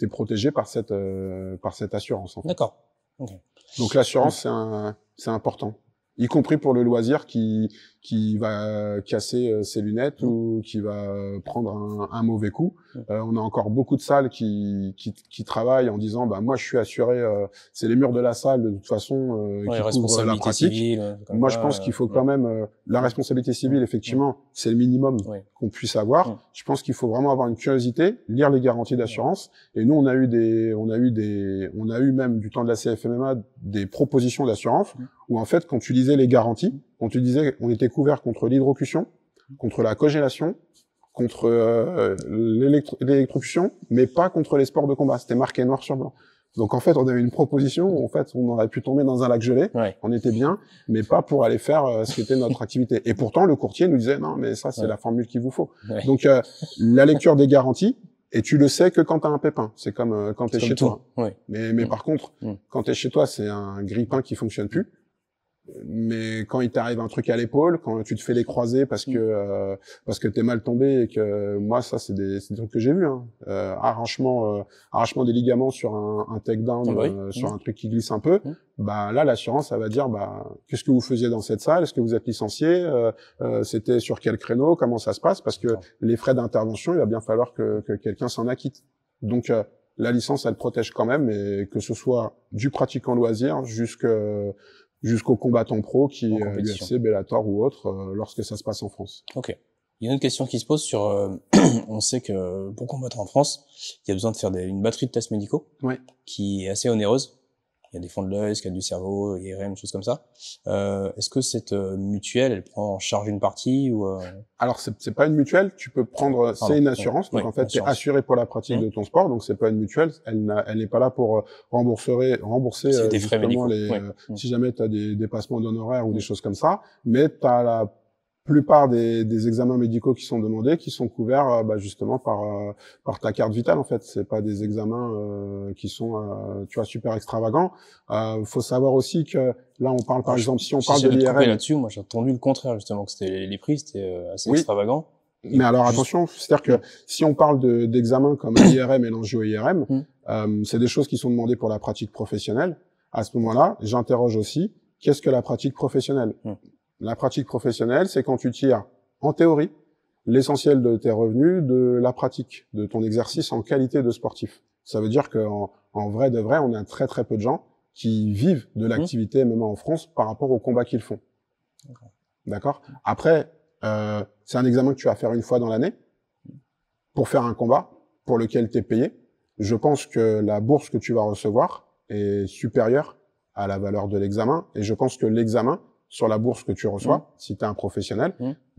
protégés par cette assurance. En fait. Donc l'assurance c'est important, y compris pour le loisir qui va casser ses lunettes ou qui va prendre un mauvais coup. On a encore beaucoup de salles qui travaillent en disant bah moi je suis assuré, c'est les murs de la salle de toute façon qui couvrent la pratique. Civile, moi je pense qu'il faut quand même la responsabilité civile, effectivement, c'est le minimum qu'on puisse avoir. Je pense qu'il faut vraiment avoir une curiosité, lire les garanties d'assurance, et nous on a eu même du temps de la CFMMA des propositions d'assurance où en fait quand tu lisais les garanties, on te disait on était couvert contre l'hydrocution, contre la congélation, contre l'électrocution, mais pas contre les sports de combat. C'était marqué noir sur blanc. Donc en fait, on avait une proposition où en fait, on aurait pu tomber dans un lac gelé, on était bien, mais pas pour aller faire ce qui était notre activité. Et pourtant, le courtier nous disait non, mais ça c'est la formule qu'il vous faut. Donc la lecture des garanties, et tu le sais que quand tu as un pépin, c'est comme quand tu es chez toi. Mais par contre, quand tu es chez toi, c'est un grille-pain qui fonctionne plus. Mais quand il t'arrive un truc à l'épaule, quand tu te fais les croisés parce que t'es mal tombé, et que moi ça c'est des trucs que j'ai vu, arrachement des ligaments sur un takedown, sur un truc qui glisse un peu, bah là l'assurance ça va dire bah qu'est-ce que vous faisiez dans cette salle, est-ce que vous êtes licencié, c'était sur quel créneau, comment ça se passe, parce que les frais d'intervention il va bien falloir que quelqu'un s'en acquitte. Donc la licence elle protège quand même, et que ce soit du pratiquant loisir jusqu'aux combattants pro qui En compétition. UFC, Bellator ou autre, lorsque ça se passe en France. Ok. Il y a une autre question qui se pose sur, on sait que pour combattre en France, il y a besoin de faire une batterie de tests médicaux, Ouais. qui est assez onéreuse. Il y a des fonds de l'œil, scan du cerveau, IRM, choses comme ça. Est-ce que cette mutuelle, elle prend en charge une partie ou Alors c'est pas une mutuelle, tu peux prendre, c'est une assurance. Donc ouais, en fait, tu es assurance. assuré pour la pratique de ton sport, donc c'est pas une mutuelle. Elle n'est pas là pour rembourser C'est des frais justement médicaux. les Ouais. si jamais tu as des dépassements d'honoraires ou des choses comme ça. Mais tu as la plupart des examens médicaux qui sont demandés, qui sont couverts justement par ta carte vitale en fait. C'est pas des examens qui sont tu vois super extravagants. Faut savoir aussi que là on parle par exemple si on parle de l'IRM là-dessus, moi j'ai entendu le contraire justement que c'était les prix c'était assez Oui. extravagant. Mais alors attention, c'est-à-dire que si on parle d'examens comme l'IRM et l'angio-IRM, c'est des choses qui sont demandées pour la pratique professionnelle. À ce moment-là, j'interroge aussi qu'est-ce que la pratique professionnelle. La pratique professionnelle, c'est quand tu tires, en théorie, l'essentiel de tes revenus de la pratique, de ton exercice en qualité de sportif. Ça veut dire qu'en vrai de vrai, on a très très peu de gens qui vivent de l'activité MMA en France par rapport aux combats qu'ils font. D'accord. Après, c'est un examen que tu vas faire une fois dans l'année pour faire un combat pour lequel tu es payé. Je pense que la bourse que tu vas recevoir est supérieure à la valeur de l'examen et je pense que l'examen sur la bourse que tu reçois, si tu es un professionnel,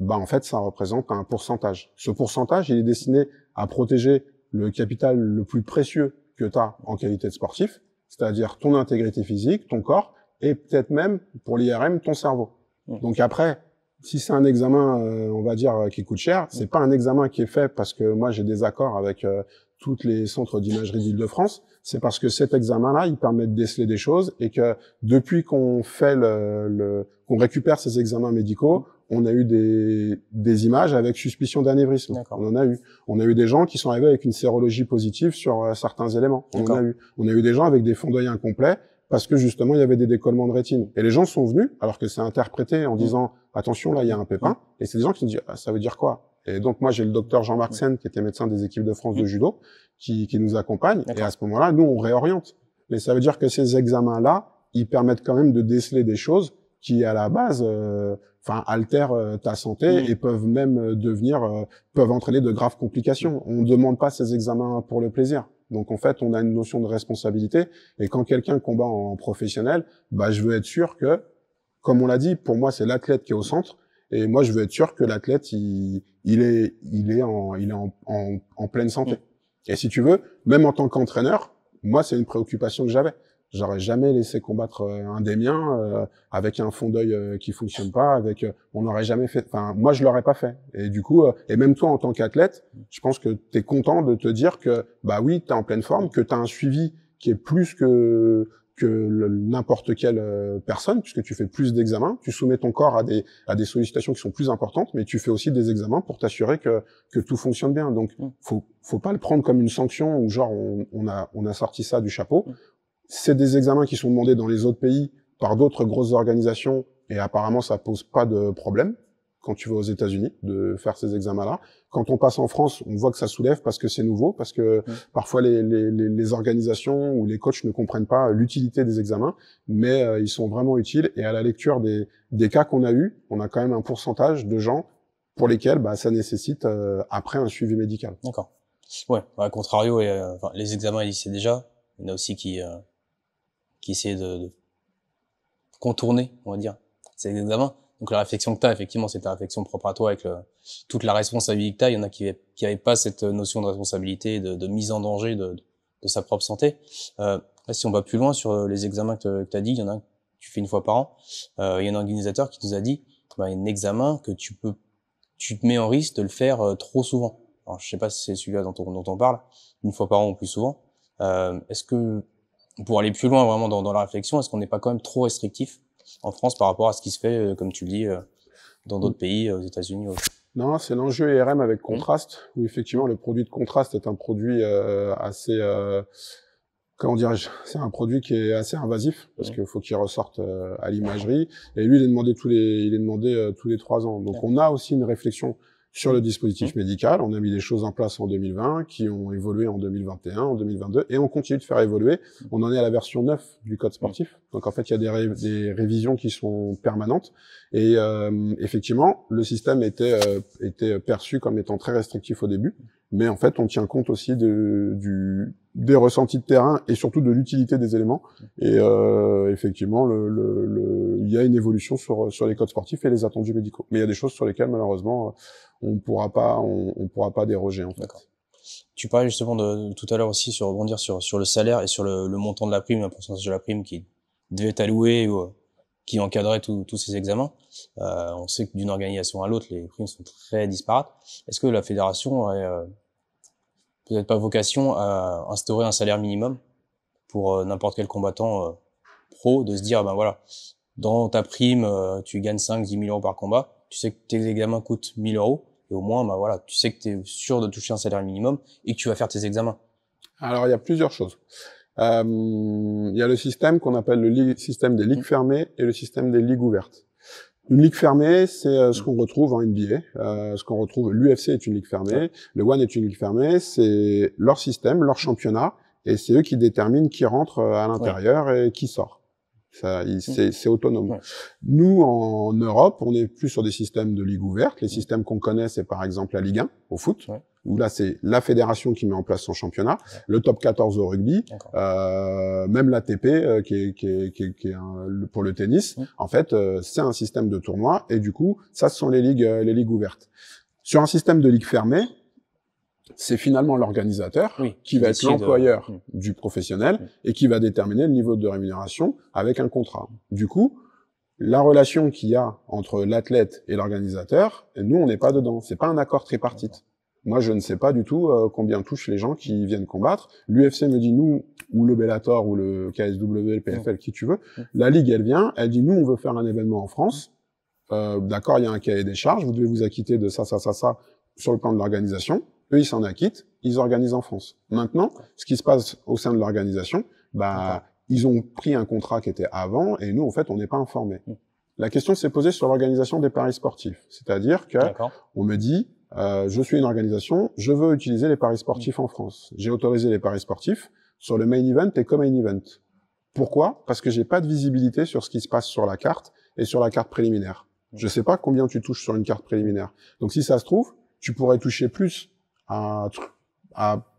en fait, ça représente un pourcentage. Ce pourcentage, il est destiné à protéger le capital le plus précieux que tu as en qualité de sportif, c'est-à-dire ton intégrité physique, ton corps, et peut-être même, pour l'IRM, ton cerveau. Donc après, si c'est un examen, on va dire, qui coûte cher, c'est pas un examen qui est fait parce que moi j'ai des accords avec toutes les centres d'imagerie d'Île-de-France, c'est parce que cet examen-là, il permet de déceler des choses et que depuis qu'on fait qu'on récupère ces examens médicaux, on a eu des images avec suspicion d'anévrisme. On en a eu. On a eu des gens qui sont arrivés avec une sérologie positive sur certains éléments. On en a eu. On a eu des gens avec des fonds d'œil incomplets parce que justement il y avait des décollements de rétine. Et les gens sont venus alors que c'est interprété en disant attention là il y a un pépin. Et c'est des gens qui se disent ça veut dire quoi? Et donc moi j'ai le docteur Jean-Marc Sen qui était médecin des équipes de France de judo qui nous accompagne. Et à ce moment-là nous on réoriente. Mais ça veut dire que ces examens là ils permettent quand même de déceler des choses qui à la base altèrent ta santé et peuvent même peuvent entraîner de graves complications. On ne demande pas ces examens pour le plaisir. Donc en fait, on a une notion de responsabilité et quand quelqu'un combat en professionnel, je veux être sûr que, comme on l'a dit, pour moi c'est l'athlète qui est au centre et moi je veux être sûr que l'athlète il est en pleine santé. Et si tu veux, même en tant qu'entraîneur, moi c'est une préoccupation que j'avais. J'aurais jamais laissé combattre un des miens avec un fond d'œil qui fonctionne pas, on n'aurait jamais fait. Enfin, moi je l'aurais pas fait. Et du coup, et même toi en tant qu'athlète, je pense que tu es content de te dire que oui, tu es en pleine forme, que tu as un suivi qui est plus que n'importe quelle personne, puisque tu fais plus d'examens, tu soumets ton corps à des sollicitations qui sont plus importantes, mais tu fais aussi des examens pour t'assurer que tout fonctionne bien. Donc faut pas le prendre comme une sanction ou genre on a sorti ça du chapeau. C'est des examens qui sont demandés dans les autres pays par d'autres grosses organisations et apparemment ça pose pas de problème quand tu vas aux États-Unis de faire ces examens-là. Quand on passe en France, on voit que ça soulève parce que c'est nouveau, parce que parfois les organisations ou les coachs ne comprennent pas l'utilité des examens, mais ils sont vraiment utiles et à la lecture des cas qu'on a eu, on a quand même un pourcentage de gens pour lesquels ça nécessite après un suivi médical. D'accord. Ouais, à contrario, les examens ils essaient déjà, il y en a aussi qui essaient de contourner, on va dire, ces examens. Donc la réflexion que tu as, effectivement, c'est ta réflexion propre à toi avec toute la responsabilité que tu as. Il y en a qui avaient pas cette notion de responsabilité, de mise en danger de sa propre santé. Là, si on va plus loin sur les examens que tu as dit, il y en a un que tu fais une fois par an. Il y a un organisateur qui nous a dit un examen que tu te mets en risque de le faire trop souvent. Alors, je sais pas si c'est celui-là dont on parle, une fois par an ou plus souvent. Est-ce que, pour aller plus loin vraiment dans la réflexion, est-ce qu'on n'est pas quand même trop restrictif en France par rapport à ce qui se fait, comme tu le dis, dans d'autres pays, aux États-Unis Non, c'est l'enjeu IRM avec contraste, où effectivement le produit de contraste est un produit assez, comment dirais-je, c'est un produit qui est assez invasif parce qu'il faut qu'il ressorte à l'imagerie. Et lui, il est demandé tous les 3 ans. Donc on a aussi une réflexion sur le dispositif médical. On a mis des choses en place en 2020 qui ont évolué en 2021, en 2022 et on continue de faire évoluer. On en est à la version 9 du code sportif. Donc en fait, il y a des révisions qui sont permanentes et effectivement, le système était perçu comme étant très restrictif au début, mais en fait, on tient compte aussi des ressentis de terrain et surtout de l'utilité des éléments. Et effectivement, il y a une évolution sur les codes sportifs et les attendus médicaux. Mais il y a des choses sur lesquelles malheureusement on pourra pas déroger en fait. Tu parlais justement de tout à l'heure aussi sur rebondir sur le salaire et sur le montant de la prime, le pourcentage de la prime qui devait être alloué ou qui encadrait tous ces examens. On sait que d'une organisation à l'autre, les primes sont très disparates. Est-ce que la fédération aurait peut-être pas vocation à instaurer un salaire minimum pour n'importe quel combattant pro, de se dire, ben voilà, dans ta prime, tu gagnes 5-10 000 euros par combat, tu sais que tes examens coûtent 1 000 euros, et au moins, ben voilà, tu sais que tu es sûr de toucher un salaire minimum et que tu vas faire tes examens. Alors, il y a plusieurs choses. Il y a le système qu'on appelle le système des ligues fermées et le système des ligues ouvertes. Une ligue fermée, c'est ce qu'on retrouve en NBA, ce qu'on retrouve, l'UFC est une ligue fermée, le ONE est une ligue fermée, c'est leur système, leur championnat, et c'est eux qui déterminent qui rentre à l'intérieur et qui sort. C'est autonome. Ouais. Nous, en Europe, on est plus sur des systèmes de ligue ouverte. Les systèmes qu'on connaît, c'est par exemple la Ligue 1 au foot, où là, c'est la fédération qui met en place son championnat, le top 14 au rugby, même l'ATP, qui est pour le tennis. En fait, c'est un système de tournoi, et du coup, ça, ce sont les ligues ouvertes. Sur un système de ligue fermée, c'est finalement l'organisateur qui va être l'employeur du professionnel et qui va déterminer le niveau de rémunération avec un contrat. Du coup, la relation qu'il y a entre l'athlète et l'organisateur, nous, on n'est pas dedans. C'est pas un accord tripartite. Moi, je ne sais pas du tout combien touchent les gens qui viennent combattre. L'UFC me dit, nous, ou le Bellator, ou le KSW, le PFL, qui tu veux. La Ligue, elle vient, elle dit, nous, on veut faire un événement en France. D'accord, il y a un cahier des charges, vous devez vous acquitter de ça sur le plan de l'organisation. Eux, ils s'en acquittent, ils organisent en France. Maintenant, ce qui se passe au sein de l'organisation, ils ont pris un contrat qui était avant, et nous, en fait, on n'est pas informés. La question s'est posée sur l'organisation des paris sportifs. C'est-à-dire que on me dit, je suis une organisation, je veux utiliser les paris sportifs en France. J'ai autorisé les paris sportifs sur le main event et co-main event. Pourquoi? Parce que j'ai pas de visibilité sur ce qui se passe sur la carte et sur la carte préliminaire. Je sais pas combien tu touches sur une carte préliminaire. Donc, si ça se trouve, tu pourrais toucher plus à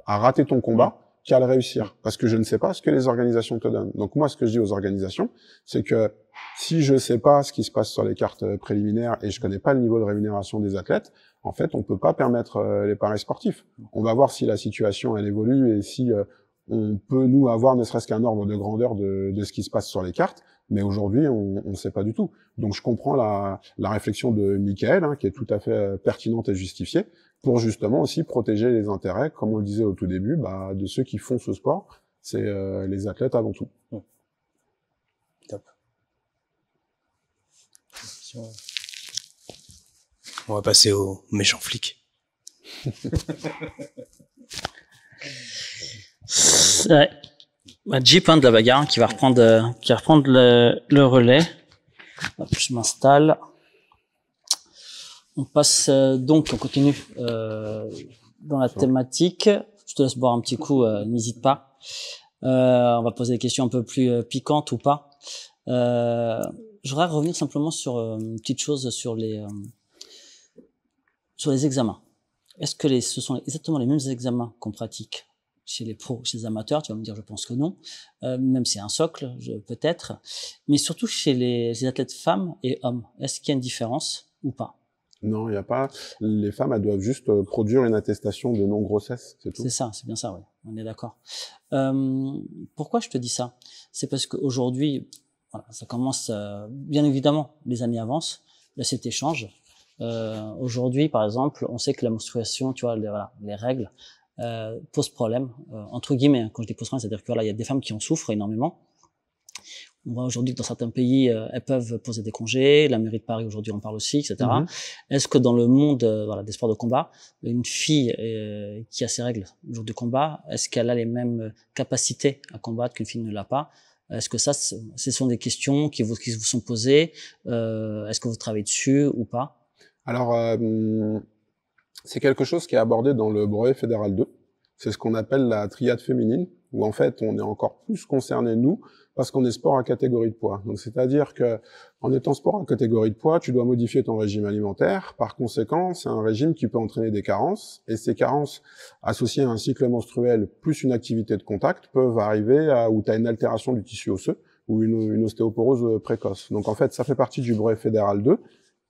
rater ton combat qu'à le réussir, parce que je ne sais pas ce que les organisations te donnent. Donc moi, ce que je dis aux organisations, c'est que si je sais pas ce qui se passe sur les cartes préliminaires et je connais pas le niveau de rémunération des athlètes, en fait, on peut pas permettre les paris sportifs. On va voir si la situation elle évolue et si on peut nous avoir ne serait-ce qu'un ordre de grandeur de ce qui se passe sur les cartes. Mais aujourd'hui, on ne sait pas du tout. Donc, je comprends la réflexion de Michael, qui est tout à fait pertinente et justifiée, pour justement aussi protéger les intérêts, comme on le disait au tout début, de ceux qui font ce sport. C'est les athlètes avant tout. Top. On va passer au méchant flic. Ouais. Jeep de la bagarre qui va reprendre le relais. Hop, je m'installe. On passe donc, on continue dans la thématique. Je te laisse boire un petit coup, n'hésite pas. On va poser des questions un peu plus piquantes ou pas. Je voudrais revenir simplement sur une petite chose sur les examens. Est-ce que ce sont exactement les mêmes examens qu'on pratique chez les pros, chez les amateurs? Tu vas me dire, je pense que non. Même c'est un socle, peut-être. Mais surtout chez les athlètes femmes et hommes. Est-ce qu'il y a une différence ou pas? Non, il n'y a pas. Les femmes, elles doivent juste produire une attestation de non-grossesse, c'est tout. C'est ça, c'est bien ça, oui. On est d'accord. Pourquoi je te dis ça? C'est parce qu'aujourd'hui, voilà, ça commence, bien évidemment, les années avancent, la société change. Aujourd'hui, par exemple, on sait que la menstruation, tu vois, les règles, pose problème, entre guillemets, quand je dis pose problème, c'est-à-dire que voilà, il y a des femmes qui en souffrent énormément. On voit aujourd'hui que dans certains pays, elles peuvent poser des congés, la mairie de Paris aujourd'hui en parle aussi, etc. Est-ce que dans le monde des sports de combat, une fille qui a ses règles le jour du combat, est-ce qu'elle a les mêmes capacités à combattre qu'une fille ne l'a pas? Est-ce que ça, ce sont des questions qui vous sont posées? Est-ce que vous travaillez dessus ou pas? Alors, C'est quelque chose qui est abordé dans le brevet fédéral 2. C'est ce qu'on appelle la triade féminine, où en fait on est encore plus concerné, nous, parce qu'on est sport à catégorie de poids. Donc c'est-à-dire que en étant sport à catégorie de poids, tu dois modifier ton régime alimentaire. Par conséquent, c'est un régime qui peut entraîner des carences, et ces carences, associées à un cycle menstruel plus une activité de contact, peuvent arriver à où tu as une altération du tissu osseux ou une ostéoporose précoce. Donc en fait, ça fait partie du brevet fédéral 2,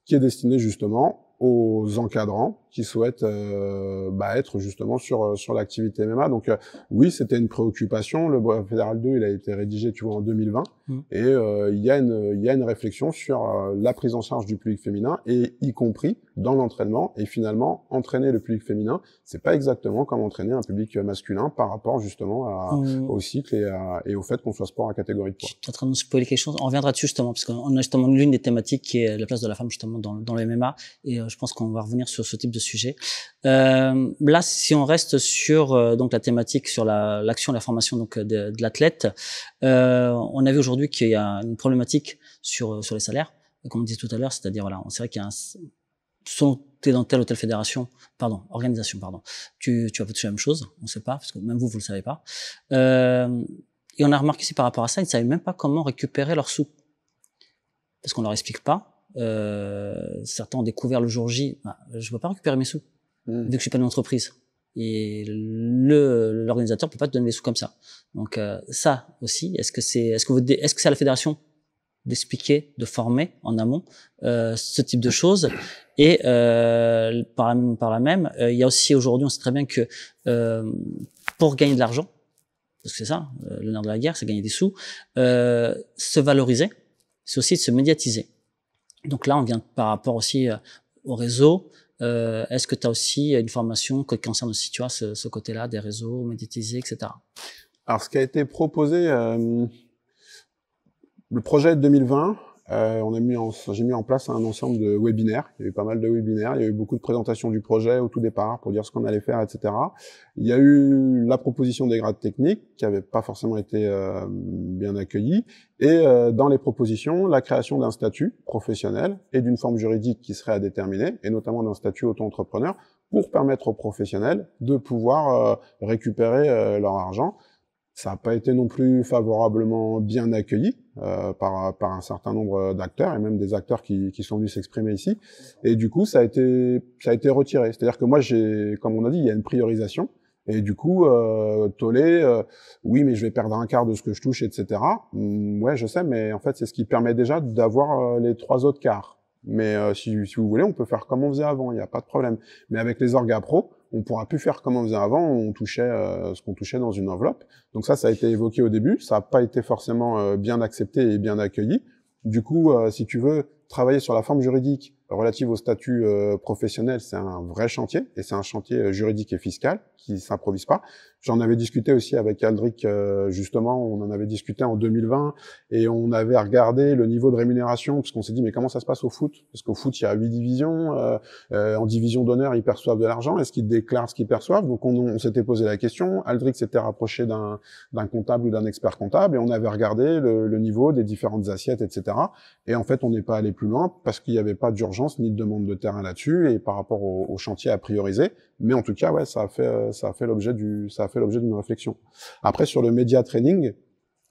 qui est destiné justement aux encadrants qui souhaitent être justement sur l'activité MMA. Donc oui, c'était une préoccupation. Le brevet fédéral 2, il a été rédigé, tu vois, en 2020, et il y a une réflexion sur la prise en charge du public féminin, et y compris dans l'entraînement. Et finalement, entraîner le public féminin, c'est pas exactement comme entraîner un public masculin par rapport justement au cycle et au fait qu'on soit sport à catégorie de poids. Tu es en train de nous spoiler quelque chose. On reviendra dessus justement, parce qu'on a justement l'une des thématiques qui est la place de la femme justement dans le MMA, et je pense qu'on va revenir sur ce type de sujet. Là, si on reste sur donc la thématique sur l'action et la formation donc de l'athlète, on a vu aujourd'hui qu'il y a une problématique sur les salaires, comme on disait tout à l'heure, c'est-à-dire voilà, c'est vrai qu'il y a selon t'es dans telle ou telle organisation, tu vas pas toucher la même chose, on sait pas, parce que même vous le savez pas. Et on a remarqué aussi par rapport à ça, ils ne savaient même pas comment récupérer leurs sous, parce qu'on leur explique pas. Certains ont découvert le jour J, je peux pas récupérer mes sous, vu que je suis pas une entreprise. Et l'organisateur peut pas te donner les sous comme ça. Donc ça aussi, est-ce que c'est à la fédération d'expliquer, de former en amont ce type de choses? Et par la même, il y a aussi aujourd'hui, on sait très bien que pour gagner de l'argent, parce que c'est ça, le nerf de la guerre, c'est gagner des sous, se valoriser, c'est aussi de se médiatiser. Donc là, on vient par rapport aussi au réseau. Est-ce que tu as aussi une formation qui concerne aussi, tu vois, ce côté-là des réseaux médiatisés, etc. Alors, ce qui a été proposé, le projet de 2020, j'ai mis en place un ensemble de webinaires. Il y a eu pas mal de webinaires, il y a eu beaucoup de présentations du projet au tout départ pour dire ce qu'on allait faire, etc. Il y a eu la proposition des grades techniques qui n'avait pas forcément été bien accueillie, et dans les propositions, la création d'un statut professionnel et d'une forme juridique qui serait à déterminer, et notamment d'un statut auto-entrepreneur, pour permettre aux professionnels de pouvoir récupérer leur argent. Ça n'a pas été non plus favorablement bien accueilli par un certain nombre d'acteurs, et même des acteurs qui sont venus s'exprimer ici. Et du coup, ça a été retiré. C'est-à-dire que moi, comme on a dit, il y a une priorisation. Et du coup, tollé, oui, mais je vais perdre un quart de ce que je touche, etc. Ouais, je sais, mais en fait, c'est ce qui permet déjà d'avoir les 3 autres quarts. Mais si vous voulez, on peut faire comme on faisait avant, il n'y a pas de problème. Mais avec les orgas pro, on pourra plus faire comme on faisait avant, on touchait ce qu'on touchait dans une enveloppe. Donc ça a été évoqué au début, ça n'a pas été forcément bien accepté et bien accueilli. Du coup, si tu veux travailler sur la forme juridique relative au statut professionnel, c'est un vrai chantier, et c'est un chantier juridique et fiscal qui s'improvise pas. J'en avais discuté aussi avec Aldric, justement, on en avait discuté en 2020, et on avait regardé le niveau de rémunération, parce qu'on s'est dit, mais comment ça se passe au foot? Parce qu'au foot, il y a 8 divisions, en division d'honneur, ils perçoivent de l'argent, est-ce qu'ils déclarent ce qu'ils perçoivent? Donc on s'était posé la question, Aldric s'était rapproché d'un comptable ou d'un expert comptable, et on avait regardé le niveau des différentes assiettes, etc. Et en fait, on n'est pas allé plus loin, parce qu'il n'y avait pas d'urgence ni de demande de terrain là-dessus, et par rapport au chantier à prioriser. Mais en tout cas, ouais, ça a fait l'objet d'une réflexion. Après, sur le média training,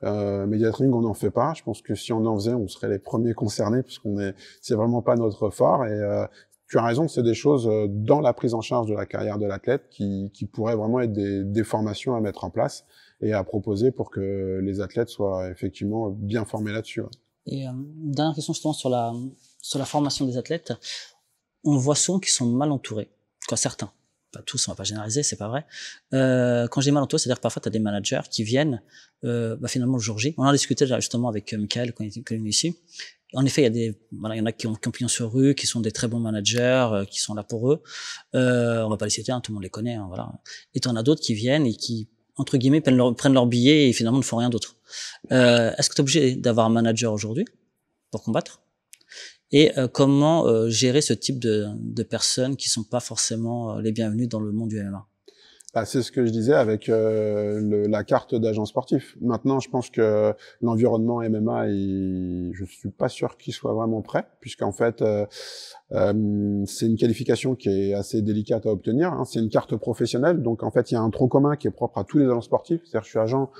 on n'en fait pas. Je pense que si on en faisait, on serait les premiers concernés, puisqu'on c'est vraiment pas notre fort. Et tu as raison, c'est des choses dans la prise en charge de la carrière de l'athlète qui pourraient vraiment être des formations à mettre en place et à proposer pour que les athlètes soient effectivement bien formés là-dessus. Ouais. Et dernière question justement sur la formation des athlètes. On voit souvent qu'ils sont mal entourés. Quoi, certains. Pas tous, on va pas généraliser, c'est pas vrai. Quand j'ai mal entouré, c'est-à-dire que parfois tu as des managers qui viennent finalement le jour J. On en a discuté justement avec Michael quand il est ici. En effet, il y en a qui ont pignon sur rue, qui sont des très bons managers, qui sont là pour eux. On va pas les citer, tout le monde les connaît, hein, voilà. Et tu en as d'autres qui viennent et qui, entre guillemets, prennent leur billet et finalement ne font rien d'autre. Est-ce que tu es obligé d'avoir un manager aujourd'hui pour combattre? Et comment gérer ce type de personnes qui sont pas forcément les bienvenues dans le monde du MMA? C'est ce que je disais avec la carte d'agent sportif. Maintenant, je pense que l'environnement MMA, je suis pas sûr qu'il soit vraiment prêt, puisqu'en fait, c'est une qualification qui est assez délicate à obtenir. Hein. C'est une carte professionnelle, donc en fait, il y a un tronc commun qui est propre à tous les agents sportifs. C'est-à-dire, je suis agent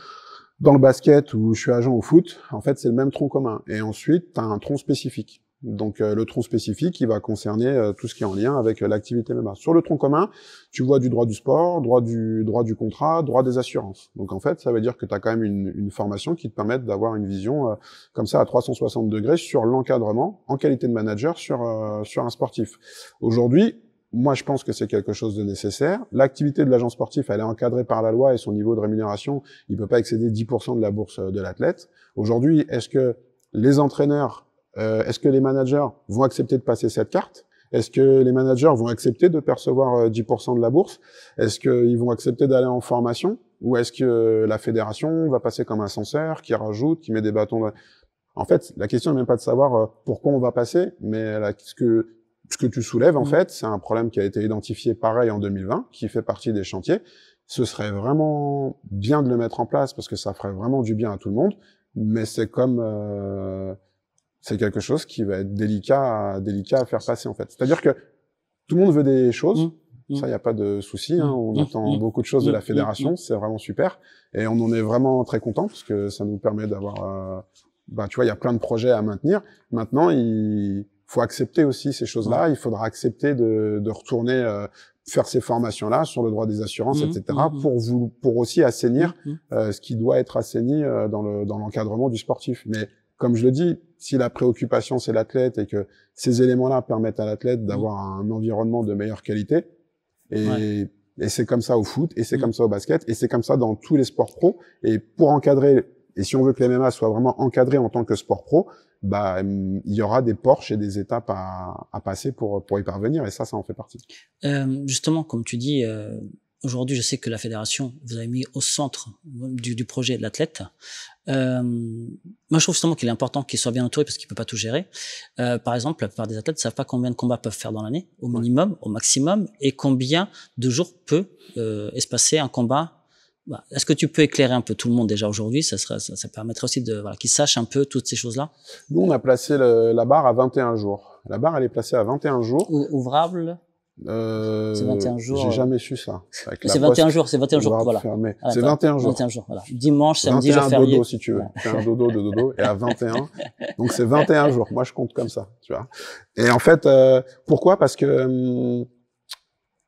dans le basket ou je suis agent au foot. En fait, c'est le même tronc commun. Et ensuite, tu as un tronc spécifique. Donc le tronc spécifique, il va concerner tout ce qui est en lien avec l'activité MMA. Sur le tronc commun, tu vois du droit du sport, droit du contrat, droit des assurances. Donc en fait, ça veut dire que tu as quand même une formation qui te permet d'avoir une vision comme ça à 360 degrés sur l'encadrement en qualité de manager sur un sportif. Aujourd'hui, moi je pense que c'est quelque chose de nécessaire. L'activité de l'agent sportif, elle est encadrée par la loi et son niveau de rémunération, il peut pas excéder 10% de la bourse de l'athlète. Aujourd'hui, est-ce que les entraîneurs est-ce que les managers vont accepter de passer cette carte? Est-ce que les managers vont accepter de percevoir 10% de la bourse? Est-ce qu'ils vont accepter d'aller en formation? Ou est-ce que la fédération va passer comme un censeur qui rajoute, qui met des bâtons En fait, la question n'est même pas de savoir pourquoi on va passer, mais ce que tu soulèves, en fait, c'est un problème qui a été identifié pareil en 2020, qui fait partie des chantiers. Ce serait vraiment bien de le mettre en place parce que ça ferait vraiment du bien à tout le monde, mais c'est comme... c'est quelque chose qui va être délicat à faire passer, en fait. C'est-à-dire que tout le monde veut des choses, ça, il n'y a pas de souci, hein, on attend beaucoup de choses de la fédération, c'est vraiment super, et on en est vraiment très content, parce que ça nous permet d'avoir... tu vois, il y a plein de projets à maintenir. Maintenant, il faut accepter aussi ces choses-là, il faudra accepter de retourner faire ces formations-là sur le droit des assurances, etc., pour aussi assainir ce qui doit être assaini dans l'encadrement du sportif. Mais comme je le dis, si la préoccupation c'est l'athlète et que ces éléments-là permettent à l'athlète d'avoir un environnement de meilleure qualité, et c'est comme ça au foot, et c'est comme ça au basket, et c'est comme ça dans tous les sports pro. Et pour encadrer, et si on veut que les MMA soient vraiment encadrés en tant que sport pro, il y aura des porches et des étapes à passer pour y parvenir, et ça en fait partie. Justement, comme tu dis, aujourd'hui, je sais que la fédération vous avez mis au centre du projet de l'athlète. Moi, je trouve justement qu'il est important qu'il soit bien entouré parce qu'il peut pas tout gérer. Par exemple, la plupart des athlètes ne savent pas combien de combats peuvent faire dans l'année, au minimum, au maximum, et combien de jours peut espacer un combat. Est-ce que tu peux éclairer un peu tout le monde déjà aujourd'hui? Ça permettrait aussi qu'ils sachent un peu toutes ces choses-là. Nous, on a placé la barre à 21 jours. La barre, elle est placée à 21 jours. Ouvrable. C'est 21 jours. J'ai jamais su ça. C'est 21 jours, voilà. C'est 21 jours. 21 jours, voilà. Dimanche, samedi, jour férié. 21 dodo, si tu veux. C'est un dodo, et à 21. Donc c'est 21 jours. Moi, je compte comme ça, tu vois. Et en fait, pourquoi? Parce que,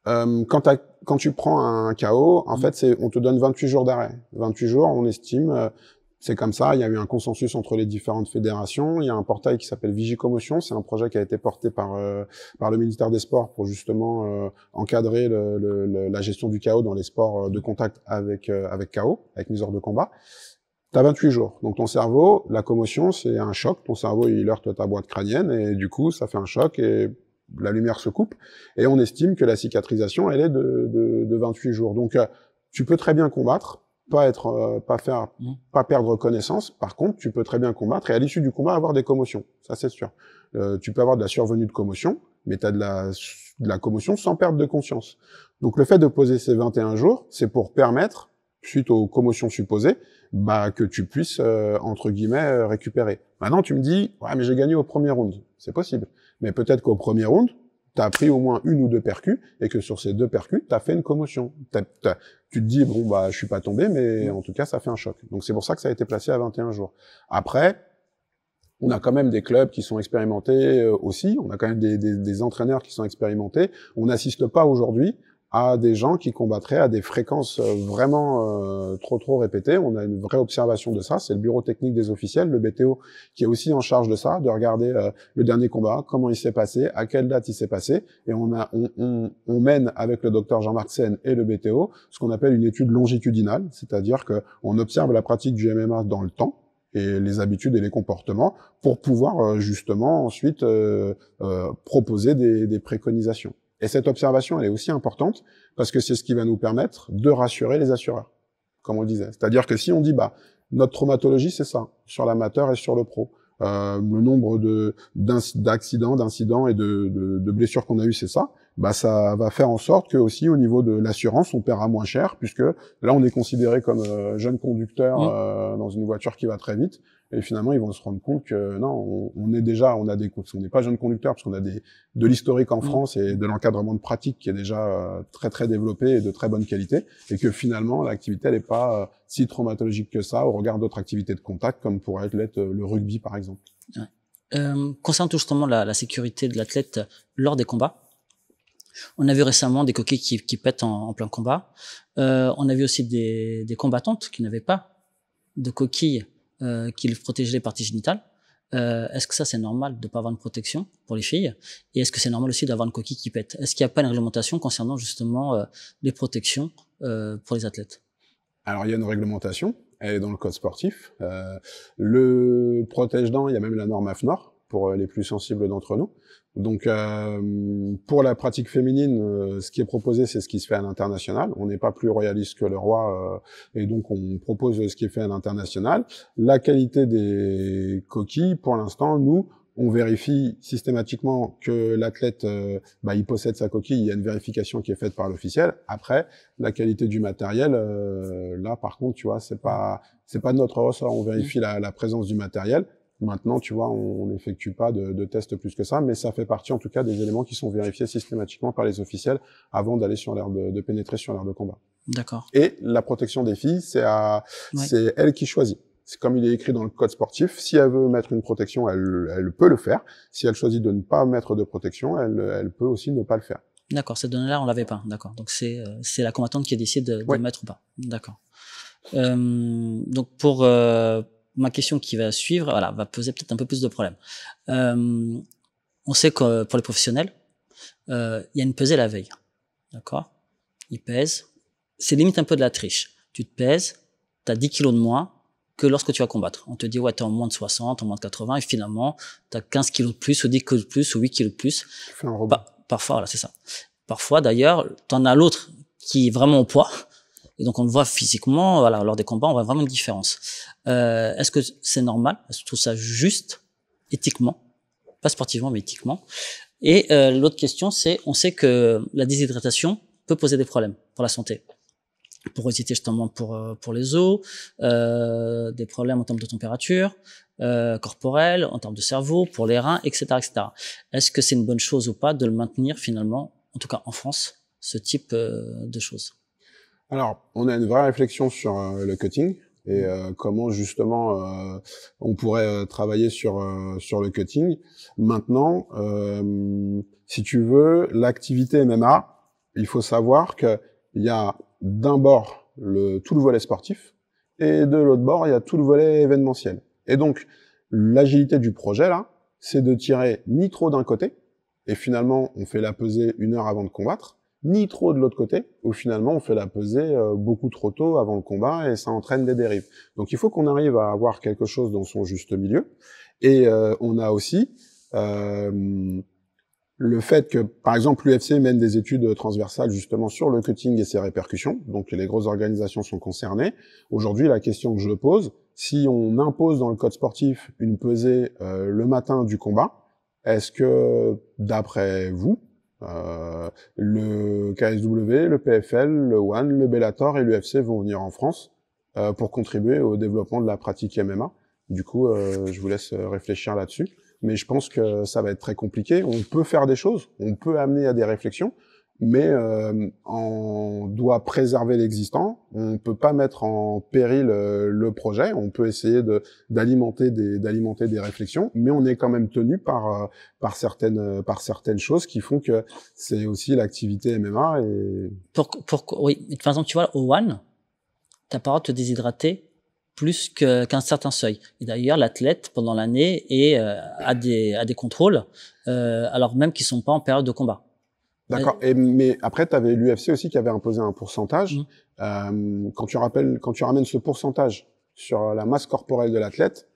quand tu prends un KO, en fait, on te donne 28 jours d'arrêt. 28 jours, on estime, c'est comme ça. Il y a eu un consensus entre les différentes fédérations. Il y a un portail qui s'appelle Vigicommotion. C'est un projet qui a été porté par le ministère des Sports pour justement encadrer la gestion du KO dans les sports de contact avec KO, avec mise hors de combat. T'as 28 jours. Donc ton cerveau, la commotion, c'est un choc. Ton cerveau, il heurte ta boîte crânienne et du coup, ça fait un choc et la lumière se coupe. Et on estime que la cicatrisation, elle est de 28 jours. Donc tu peux très bien combattre, pas perdre connaissance. Par contre, tu peux très bien combattre et à l'issue du combat avoir des commotions. Ça, c'est sûr. Tu peux avoir de la survenue de commotion, mais tu as de la commotion sans perte de conscience. Donc, le fait de poser ces 21 jours, c'est pour permettre, suite aux commotions supposées, que tu puisses, entre guillemets, récupérer. Maintenant, tu me dis, ouais, mais j'ai gagné au premier round. C'est possible. Mais peut-être qu'au premier round, tu as pris au moins une ou deux percus et que sur ces deux percus, tu as fait une commotion. Tu te dis, bon, je suis pas tombé, mais en tout cas, ça fait un choc. Donc, c'est pour ça que ça a été placé à 21 jours. Après, on a quand même des clubs qui sont expérimentés aussi. On a quand même des entraîneurs qui sont expérimentés. On n'assiste pas aujourd'hui à des gens qui combattraient à des fréquences vraiment trop répétées. On a une vraie observation de ça. C'est le bureau technique des officiels, le BTO, qui est aussi en charge de ça, de regarder le dernier combat, comment il s'est passé, à quelle date il s'est passé. Et on mène avec le docteur Jean-Marc Sen et le BTO ce qu'on appelle une étude longitudinale, c'est-à-dire qu'on observe la pratique du MMA dans le temps et les habitudes et les comportements pour pouvoir justement ensuite proposer des préconisations. Et cette observation, elle est aussi importante parce que c'est ce qui va nous permettre de rassurer les assureurs, comme on le disait. C'est-à-dire que si on dit, notre traumatologie, c'est ça, sur l'amateur et sur le pro. Le nombre d'accidents, d'incidents et de blessures qu'on a eu, c'est ça. bah ça va faire en sorte que aussi au niveau de l'assurance, on paiera moins cher, puisque là on est considéré comme jeune conducteur dans une voiture qui va très vite, et finalement ils vont se rendre compte que non, on a des coûts, on n'est pas jeune conducteur parce qu'on a de l'historique en France et de l'encadrement de pratique qui est déjà très très développé et de très bonne qualité, et que finalement l'activité elle est pas si traumatologique que ça au regard d'autres activités de contact comme pourrait l'être le rugby par exemple. Concernant justement la sécurité de l'athlète lors des combats, on a vu récemment des coquilles qui pètent en plein combat. On a vu aussi des combattantes qui n'avaient pas de coquilles qui protégeaient les parties génitales. Est-ce que ça c'est normal de pas avoir une protection pour les filles? Et est-ce que c'est normal aussi d'avoir une coquille qui pète? Est-ce qu'il n'y a pas une réglementation concernant justement les protections pour les athlètes? Alors il y a une réglementation, elle est dans le code sportif. Le protège-dents, il y a même la norme AFNOR pour les plus sensibles d'entre nous. Donc pour la pratique féminine, ce qui est proposé, c'est ce qui se fait à l'international. On n'est pas plus royaliste que le roi, et donc on propose ce qui est fait à l'international. La qualité des coquilles, pour l'instant, nous, on vérifie systématiquement que l'athlète, il possède sa coquille. Il y a une vérification qui est faite par l'officiel. Après, la qualité du matériel, là, par contre, tu vois, c'est pas de notre ressort. On vérifie la présence du matériel. Maintenant, tu vois, on n'effectue pas de tests plus que ça, mais ça fait partie, en tout cas, des éléments qui sont vérifiés systématiquement par les officiels avant d'aller sur l'aire de pénétrer sur l'aire de combat. D'accord. Et la protection des filles, c'est elle qui choisit. C'est comme il est écrit dans le code sportif. Si elle veut mettre une protection, elle peut le faire. Si elle choisit de ne pas mettre de protection, elle peut aussi ne pas le faire. D'accord. Cette donnée-là, on l'avait pas. D'accord. Donc c'est la combattante qui décide de mettre ou pas. D'accord. Donc pour ma question qui va suivre, voilà, va poser peut-être un peu plus de problèmes. On sait que pour les professionnels, il y a une pesée la veille. D'accord? Ils pèsent. C'est limite un peu de la triche. Tu te pèses, tu as 10 kilos de moins que lorsque tu vas combattre. On te dit, ouais, t'es en moins de 60, en moins de 80, et finalement, t'as 15 kilos de plus, ou 10 kilos de plus, ou 8 kilos de plus. Tu fais un rebond. Parfois, voilà, c'est ça. Parfois, d'ailleurs, t'en as l'autre qui est vraiment au poids. Et donc, on le voit physiquement, voilà, lors des combats, on voit vraiment une différence. Est-ce que c'est normal? Est-ce que tu trouves ça juste, éthiquement? Pas sportivement, mais éthiquement. Et l'autre question, c'est, on sait que la déshydratation peut poser des problèmes pour la santé. Porosité justement pour les os, des problèmes en termes de température corporelle, en termes de cerveau, pour les reins, etc., etc. Est-ce que c'est une bonne chose ou pas de le maintenir finalement, en tout cas en France, ce type de choses? Alors, on a une vraie réflexion sur le cutting et comment justement on pourrait travailler sur le cutting. Maintenant, si tu veux, l'activité MMA, il faut savoir que il y a d'un bord tout le volet sportif et de l'autre bord il y a tout le volet événementiel. Et donc l'agilité du projet là, c'est de tirer ni trop d'un côté et finalement on fait la pesée 1 heure avant de combattre, ni trop de l'autre côté où finalement on fait la pesée beaucoup trop tôt avant le combat et ça entraîne des dérives. Donc il faut qu'on arrive à avoir quelque chose dans son juste milieu. Et on a aussi le fait que, par exemple, l'UFC mène des études transversales justement sur le cutting et ses répercussions, donc les grosses organisations sont concernées. Aujourd'hui, la question que je pose, si on impose dans le code sportif une pesée le matin du combat, est-ce que, d'après vous, le KSW, le PFL, le ONE, le Bellator et l'UFC vont venir en France pour contribuer au développement de la pratique MMA? Du coup, je vous laisse réfléchir là-dessus. Mais je pense que ça va être très compliqué. On peut faire des choses, on peut amener à des réflexions, mais on doit préserver l'existant. On peut pas mettre en péril le projet. On peut essayer d'alimenter des réflexions, mais on est quand même tenu par certaines choses qui font que c'est aussi l'activité MMA. Et Oui, par exemple, tu vois, au ONE, t'as pas le droit de te déshydrater plus qu'un certain seuil. Et d'ailleurs, l'athlète, pendant l'année, a des contrôles, alors même qu'ils sont pas en période de combat. D'accord. Mais après, tu avais l'UFC aussi qui avait imposé un pourcentage. Quand tu ramènes ce pourcentage sur la masse corporelle de l'athlète,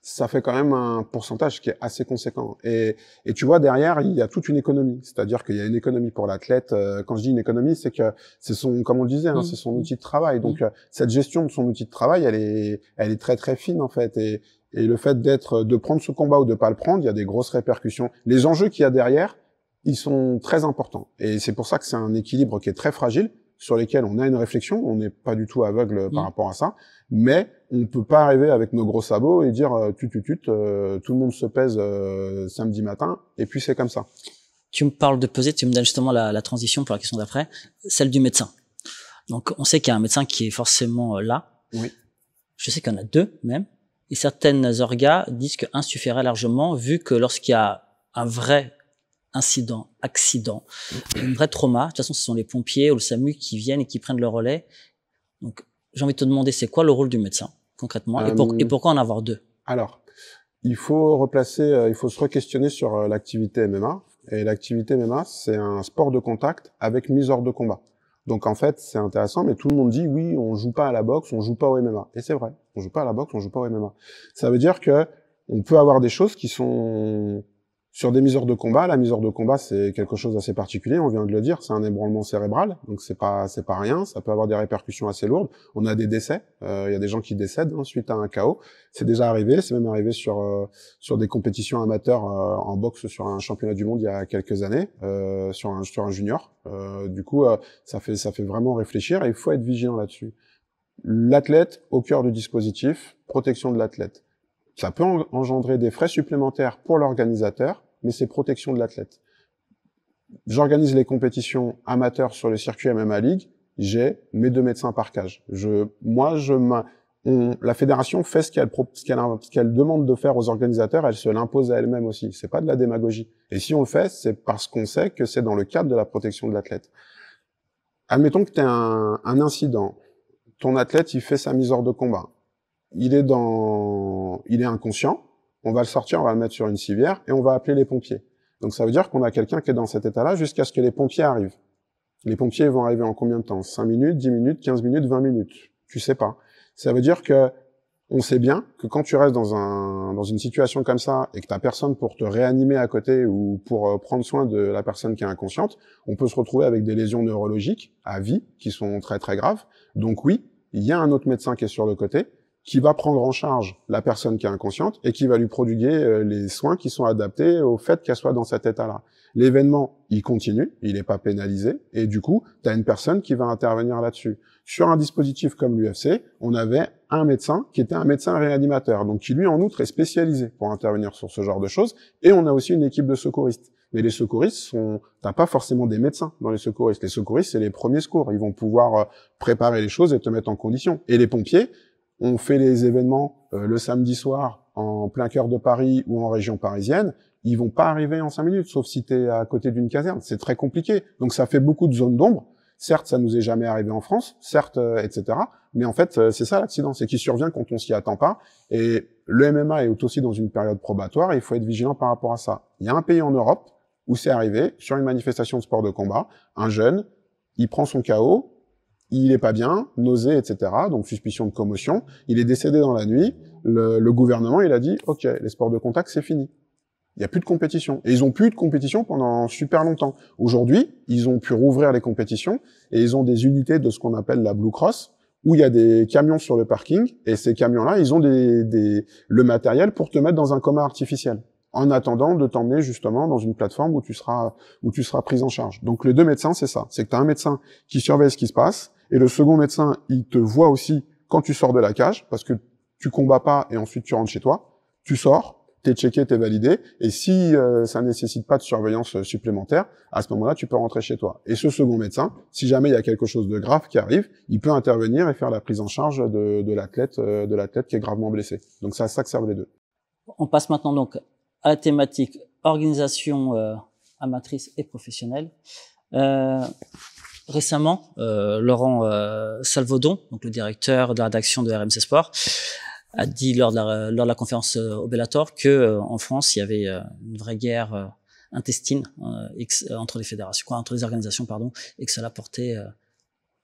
ça fait quand même un pourcentage qui est assez conséquent. Et tu vois, derrière, il y a toute une économie. C'est-à-dire qu'il y a une économie pour l'athlète. Quand je dis une économie, c'est que c'est comme on le disait, c'est son outil de travail. Donc, cette gestion de son outil de travail, elle est très, très fine, en fait. Et le fait de prendre ce combat ou de pas le prendre, il y a des grosses répercussions. Les enjeux qu'il y a derrière, ils sont très importants. Et c'est pour ça que c'est un équilibre qui est très fragile, sur lesquels on a une réflexion, on n'est pas du tout aveugle par rapport à ça, mais on peut pas arriver avec nos gros sabots et dire tout le monde se pèse samedi matin, et puis c'est comme ça. Tu me parles de peser, tu me donnes justement la transition pour la question d'après, celle du médecin. Donc on sait qu'il y a un médecin qui est forcément là. Oui. Je sais qu'il y en a deux même, et certaines orgas disent qu'un suffirait largement, vu que lorsqu'il y a un vrai accident, un vrai trauma, de toute façon ce sont les pompiers ou le SAMU qui viennent et qui prennent le relais. Donc j'ai envie de te demander, c'est quoi le rôle du médecin concrètement, et pourquoi en avoir deux? Alors, il faut se re-questionner sur l'activité MMA. Et l'activité MMA, c'est un sport de contact avec mise hors de combat. Donc en fait, c'est intéressant, mais tout le monde dit oui, on joue pas à la boxe, on joue pas au MMA. Et c'est vrai, on joue pas à la boxe, on joue pas au MMA. Ça veut dire que on peut avoir des choses qui sont sur des mises hors de combat. La mise hors de combat, c'est quelque chose d'assez particulier, on vient de le dire, c'est un ébranlement cérébral, donc c'est pas rien, ça peut avoir des répercussions assez lourdes. On a des décès, il y a des gens qui décèdent suite à un KO. C'est déjà arrivé, c'est même arrivé sur des compétitions amateurs en boxe sur un championnat du monde il y a quelques années, sur un junior. Du coup, ça fait vraiment réfléchir et il faut être vigilant là-dessus. L'athlète au cœur du dispositif, protection de l'athlète. Ça peut engendrer des frais supplémentaires pour l'organisateur, mais c'est protection de l'athlète. J'organise les compétitions amateurs sur le circuit MMA League, j'ai mes 2 médecins par cage. La fédération fait ce qu'elle demande de faire aux organisateurs, elle se l'impose à elle-même aussi. C'est pas de la démagogie. Et si on le fait, c'est parce qu'on sait que c'est dans le cadre de la protection de l'athlète. Admettons que tu as un incident. Ton athlète, il fait sa mise hors de combat. Il est inconscient, on va le sortir, on va le mettre sur une civière et on va appeler les pompiers. Donc ça veut dire qu'on a quelqu'un qui est dans cet état-là jusqu'à ce que les pompiers arrivent. Les pompiers vont arriver en combien de temps? 5 minutes, 10 minutes, 15 minutes, 20 minutes? Tu sais pas. Ça veut dire que on sait bien que quand tu restes dans une situation comme ça et que t'as personne pour te réanimer à côté ou pour prendre soin de la personne qui est inconsciente, on peut se retrouver avec des lésions neurologiques à vie qui sont très très graves. Donc oui, il y a un autre médecin qui est sur le côté, qui va prendre en charge la personne qui est inconsciente et qui va lui prodiguer les soins qui sont adaptés au fait qu'elle soit dans cet état-là. L'événement, il continue, il n'est pas pénalisé, et du coup, tu as une personne qui va intervenir là-dessus. Sur un dispositif comme l'UFC, on avait un médecin qui était un médecin réanimateur, donc qui lui, en outre, est spécialisé pour intervenir sur ce genre de choses, et on a aussi une équipe de secouristes. Mais les secouristes t'as pas forcément des médecins dans les secouristes. Les secouristes, c'est les premiers secours. Ils vont pouvoir préparer les choses et te mettre en condition. Et les pompiers, on fait les événements le samedi soir en plein cœur de Paris ou en région parisienne, ils vont pas arriver en 5 minutes, sauf si tu es à côté d'une caserne. C'est très compliqué. Donc ça fait beaucoup de zones d'ombre. Certes, ça nous est jamais arrivé en France, certes, etc. Mais en fait, c'est ça l'accident, c'est qu'il survient quand on s'y attend pas. Et le MMA est aussi dans une période probatoire et il faut être vigilant par rapport à ça. Il y a un pays en Europe où c'est arrivé, sur une manifestation de sport de combat, un jeune, il prend son KO, il est pas bien, nausée, etc. Donc suspicion de commotion. Il est décédé dans la nuit. Le gouvernement, il a dit, OK, les sports de contact, c'est fini. Il n'y a plus de compétition. Et ils ont plus eu de compétition pendant super longtemps. Aujourd'hui, ils ont pu rouvrir les compétitions et ils ont des unités de ce qu'on appelle la Blue Cross, où il y a des camions sur le parking et ces camions-là, ils ont le matériel pour te mettre dans un coma artificiel, en attendant de t'emmener justement dans une plateforme où tu seras pris en charge. Donc les 2 médecins, c'est ça. C'est que tu as un médecin qui surveille ce qui se passe et le second médecin, il te voit aussi quand tu sors de la cage parce que tu combats pas et ensuite tu rentres chez toi. Tu sors, t'es checké, t'es validé et si ça nécessite pas de surveillance supplémentaire, à ce moment-là, tu peux rentrer chez toi. Et ce second médecin, si jamais il y a quelque chose de grave qui arrive, il peut intervenir et faire la prise en charge de l'athlète qui est gravement blessé. Donc c'est à ça que servent les 2. On passe maintenant donc à la thématique organisation amatrice et professionnelle. Récemment, Laurent Salvaudon, donc le directeur de la rédaction de RMC Sport, a dit lors de la conférence au Bellator que en France, il y avait une vraie guerre intestine entre les fédérations, entre les organisations, pardon, et que cela portait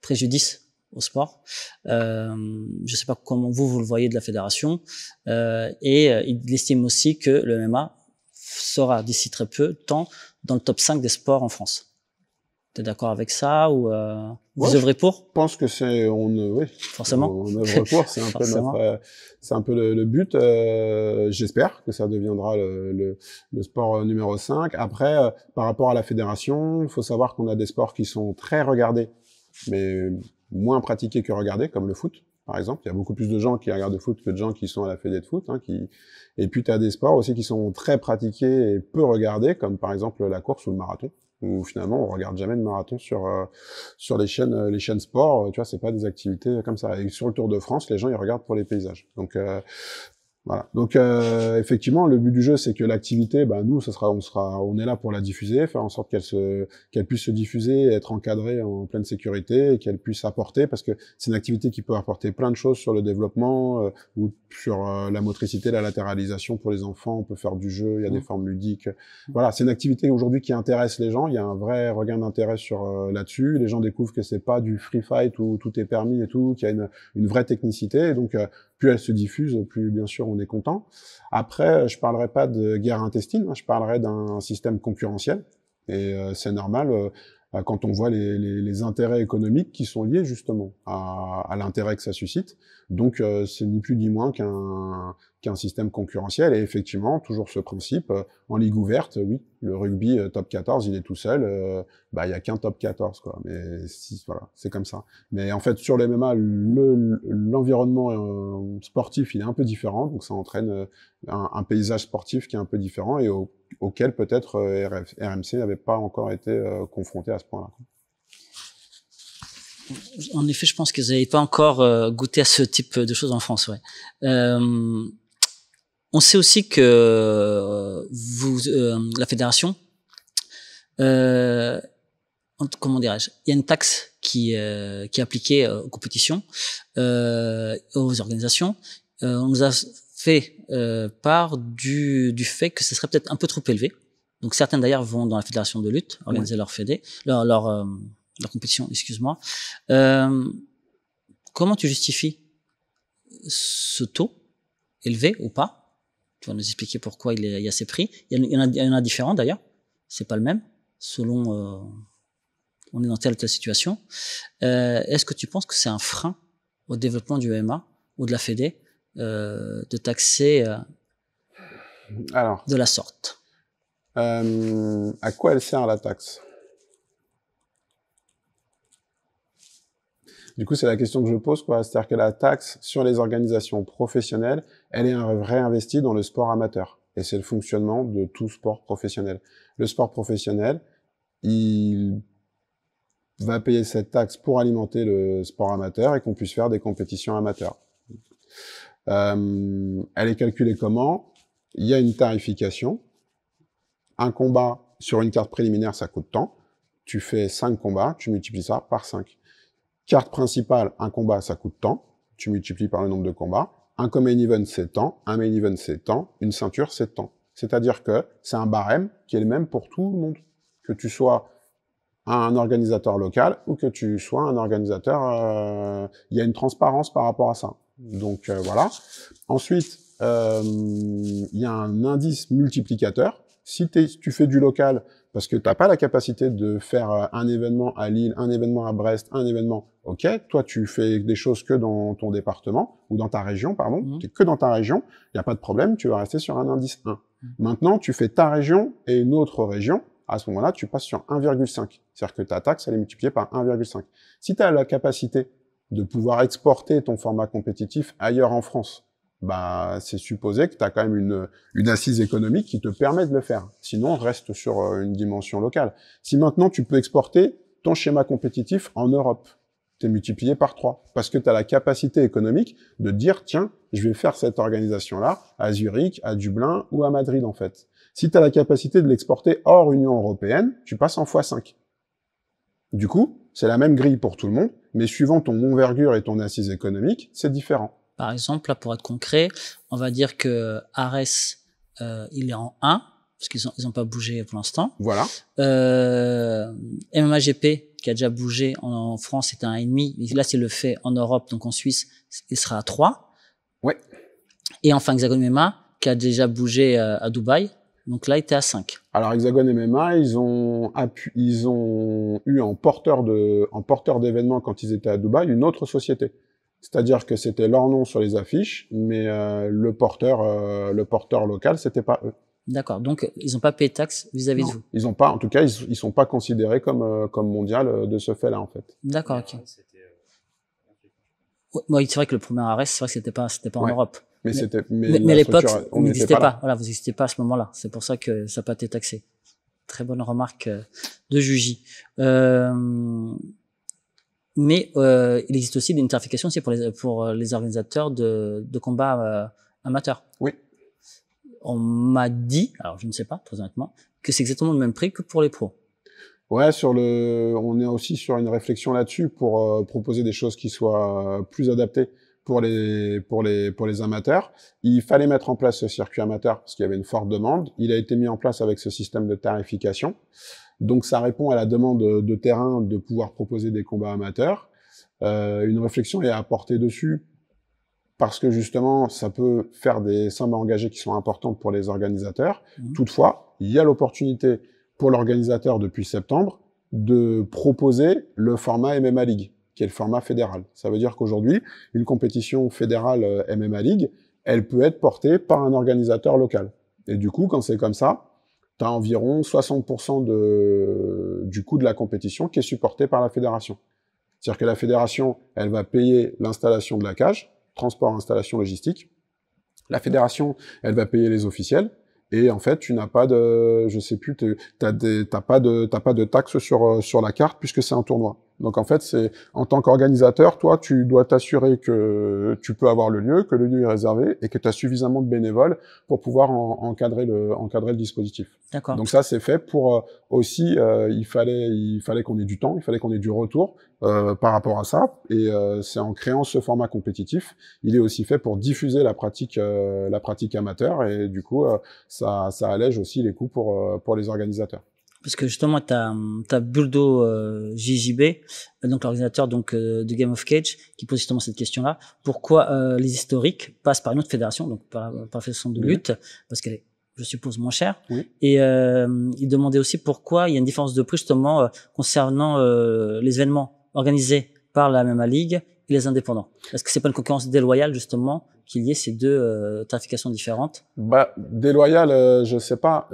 préjudice au sport. Je sais pas comment vous le voyez de la fédération, et il estime aussi que le MMA sera d'ici très peu temps dans le top 5 des sports en France. T'es d'accord avec ça ou Vous œuvrez pour? Je pense que oui. Forcément. On œuvre pour, c'est un peu c'est un peu le but. J'espère que ça deviendra le sport numéro 5. Après, par rapport à la fédération, il faut savoir qu'on a des sports qui sont très regardés, mais moins pratiqués que regardés, comme le foot, par exemple. Il y a beaucoup plus de gens qui regardent le foot que de gens qui sont à la fédé de foot. Et puis, tu as des sports aussi qui sont très pratiqués et peu regardés, comme par exemple la course ou le marathon, où finalement on regarde jamais de marathon sur les chaînes sport. Tu vois, c'est pas des activités comme ça. Et sur le Tour de France, les gens ils regardent pour les paysages. Donc voilà. Donc effectivement, le but du jeu, c'est que l'activité, nous, on est là pour la diffuser, faire en sorte qu'elle puisse se diffuser, être encadrée en pleine sécurité, et qu'elle puisse apporter, parce que c'est une activité qui peut apporter plein de choses sur le développement ou sur la motricité, la latéralisation pour les enfants. On peut faire du jeu, il y a des formes ludiques. Voilà, c'est une activité aujourd'hui qui intéresse les gens. Il y a un vrai regain d'intérêt là-dessus. Les gens découvrent que c'est pas du free fight où tout est permis et tout, qu'il y a une vraie technicité. Et donc plus elle se diffuse, plus bien sûr on est content. Après, je parlerai pas de guerre intestine, je parlerai d'un système concurrentiel. Et c'est normal quand on voit les intérêts économiques qui sont liés justement à l'intérêt que ça suscite. Donc c'est ni plus ni moins qu'un système concurrentiel. Et effectivement, toujours ce principe, en ligue ouverte, oui, le rugby top 14, il est tout seul, il y a qu'un top 14, quoi. Mais voilà, c'est comme ça. Mais en fait, sur les MMA, l'environnement sportif, il est un peu différent, donc ça entraîne un paysage sportif qui est un peu différent et auquel peut-être RMC n'avait pas encore été confronté à ce point-là. En effet, je pense que vous n'avez pas encore goûté à ce type de choses en France, ouais. On sait aussi que la fédération, comment dirais-je, il y a une taxe qui est appliquée aux compétitions, aux organisations. On nous a fait part du fait que ce serait peut-être un peu trop élevé. Donc certains d'ailleurs vont dans la fédération de lutte organiser leur fédé, leur compétition, excuse-moi. Comment tu justifies ce taux élevé ou pas? Tu vas nous expliquer pourquoi il y a ces prix. Il y en a différents d'ailleurs. C'est pas le même selon on est dans telle ou telle situation. Est-ce que tu penses que c'est un frein au développement du MMA ou de la fédé de taxer de la sorte? À quoi elle sert la taxe? Du coup, c'est la question que je pose, quoi. C'est-à-dire que la taxe sur les organisations professionnelles, elle est réinvestie dans le sport amateur. Et c'est le fonctionnement de tout sport professionnel. Le sport professionnel, il va payer cette taxe pour alimenter le sport amateur et qu'on puisse faire des compétitions amateurs. Elle est calculée comment? Il y a une tarification. Un combat sur une carte préliminaire, ça coûte tant. Tu fais 5 combats, tu multiplies ça par 5. Carte principale, un combat, ça coûte tant. Tu multiplies par le nombre de combats. Un main event, c'est tant. Un main event, c'est tant. Une ceinture, c'est tant. C'est-à-dire que c'est un barème qui est le même pour tout le monde. Que tu sois un organisateur local ou que tu sois un organisateur... Il y a une transparence par rapport à ça. Donc voilà. Ensuite, il y a un indice multiplicateur. Si tu fais du local, parce que tu n'as pas la capacité de faire un événement à Lille, un événement à Brest, un événement, ok, toi tu fais des choses que dans ton département, ou dans ta région, pardon, que dans ta région, il n'y a pas de problème, tu vas rester sur un indice 1. Maintenant, tu fais ta région et une autre région, à ce moment-là, tu passes sur 1,5. C'est-à-dire que ta taxe, elle est multipliée par 1,5. Si tu as la capacité de pouvoir exporter ton format compétitif ailleurs en France, c'est supposé que tu as quand même une assise économique qui te permet de le faire. Sinon, reste sur une dimension locale. Si maintenant tu peux exporter ton schéma compétitif en Europe, tu es multiplié par 3. Parce que tu as la capacité économique de dire, tiens, je vais faire cette organisation-là à Zurich, à Dublin ou à Madrid, en fait. Si tu as la capacité de l'exporter hors Union européenne, tu passes en x5. Du coup, c'est la même grille pour tout le monde, mais suivant ton envergure et ton assise économique, c'est différent. Par exemple, là, pour être concret, on va dire que Ares, il est en 1, parce qu'ils ont pas bougé pour l'instant. Voilà. MMAGP, qui a déjà bougé en France, c'est un 1,5. Là, c'est le fait en Europe, donc en Suisse, il sera à 3. Ouais. Et enfin, Hexagon MMA, qui a déjà bougé à Dubaï. Donc là, il était à 5. Alors Hexagon MMA, ils ont eu en porteur d'événements quand ils étaient à Dubaï une autre société. C'est-à-dire que c'était leur nom sur les affiches, mais le porteur local, c'était pas eux. D'accord. Donc ils n'ont pas payé de taxes vis-à-vis de vous. Ils ont pas, en tout cas, ils sont pas considérés comme mondial de ce fait-là en fait. D'accord, ok. Oui, c'est vrai que le premier arrêt, c'est vrai que c'était pas en Europe. Mais à l'époque, on n'existait pas. Voilà, vous n'existez pas à ce moment-là. C'est pour ça que ça n'a pas été taxé. Très bonne remarque de Juji. Mais il existe aussi une tarification aussi pour les organisateurs de combats amateurs. Oui. On m'a dit, alors je ne sais pas, très honnêtement, que c'est exactement le même prix que pour les pros. Ouais, on est aussi sur une réflexion là-dessus pour proposer des choses qui soient plus adaptées pour les amateurs. Il fallait mettre en place ce circuit amateur parce qu'il y avait une forte demande. Il a été mis en place avec ce système de tarification. Donc ça répond à la demande de terrain de pouvoir proposer des combats amateurs. Une réflexion est apportée dessus parce que justement, ça peut faire des sommes à engager qui sont importantes pour les organisateurs. Toutefois, il y a l'opportunité pour l'organisateur depuis septembre de proposer le format MMA League, qui est le format fédéral. Ça veut dire qu'aujourd'hui, une compétition fédérale MMA League, elle peut être portée par un organisateur local. Et du coup, quand c'est comme ça, tu as environ 60% du coût de la compétition qui est supporté par la fédération. C'est-à-dire que la fédération, elle va payer l'installation de la cage, transport, installation, logistique. La fédération, elle va payer les officiels. Et en fait, tu n'as pas de, je sais plus, t'as pas de taxe sur la carte puisque c'est un tournoi. Donc en fait, c'est en tant qu'organisateur, toi, tu dois t'assurer que tu peux avoir le lieu, que le lieu est réservé et que tu as suffisamment de bénévoles pour pouvoir encadrer le dispositif. D'accord. Donc ça, c'est fait pour aussi, il fallait qu'on ait du temps, il fallait qu'on ait du retour par rapport à ça. Et c'est en créant ce format compétitif, il est aussi fait pour diffuser la pratique amateur et du coup, ça allège aussi les coûts pour les organisateurs. Parce que justement, t'as Buldo JJB, donc l'organisateur de Game of Cage, qui pose justement cette question-là. Pourquoi les historiques passent par une autre fédération, donc par la fédération de lutte, parce qu'elle est, je suppose, moins chère. Oui. Et il demandait aussi pourquoi il y a une différence de prix justement concernant les événements organisés par la MMA League et les indépendants. Est-ce que c'est pas une concurrence déloyale justement qu'il y ait ces deux tarifications différentes? Bah déloyale, je sais pas.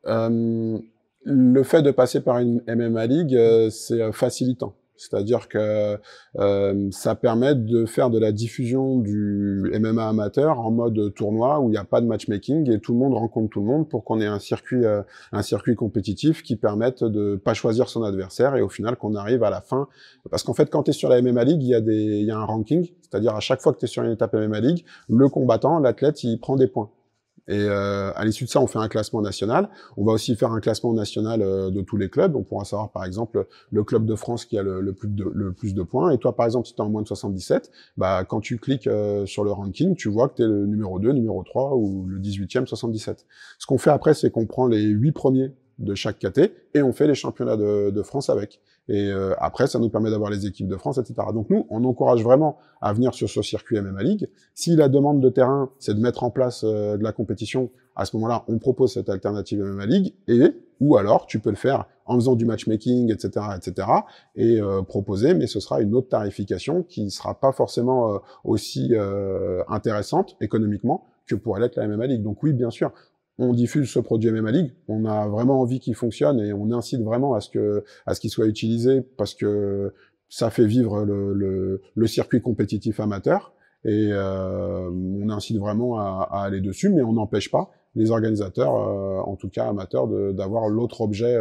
Le fait de passer par une MMA League, c'est facilitant. C'est-à-dire que ça permet de faire de la diffusion du MMA amateur en mode tournoi où il n'y a pas de matchmaking et tout le monde rencontre tout le monde pour qu'on ait un circuit compétitif qui permette de pas choisir son adversaire et au final qu'on arrive à la fin. Parce qu'en fait, quand tu es sur la MMA League, il y a un ranking, c'est-à-dire à chaque fois que tu es sur une étape MMA League, le combattant, l'athlète, il prend des points. Et à l'issue de ça, on fait un classement national. On va aussi faire un classement national de tous les clubs. On pourra savoir, par exemple, le club de France qui a le plus de points. Et toi, par exemple, si tu es en moins de 77, bah, quand tu cliques sur le ranking, tu vois que tu es le numéro 2, numéro 3 ou le 18e 77. Ce qu'on fait après, c'est qu'on prend les 8 premiers de chaque KT et on fait les championnats de France avec. Et après, ça nous permet d'avoir les équipes de France, etc. Donc nous, on encourage vraiment à venir sur ce circuit MMA League. Si la demande de terrain, c'est de mettre en place de la compétition, à ce moment-là, on propose cette alternative MMA League. Ou alors, tu peux le faire en faisant du matchmaking, etc., et proposer, mais ce sera une autre tarification qui sera pas forcément aussi intéressante économiquement que pourrait l'être la MMA League. Donc oui, bien sûr, on diffuse ce produit MMA League, on a vraiment envie qu'il fonctionne et on incite vraiment à ce qu'il soit utilisé parce que ça fait vivre le circuit compétitif amateur et on incite vraiment à aller dessus, mais on n'empêche pas les organisateurs, en tout cas amateurs, d'avoir l'autre objet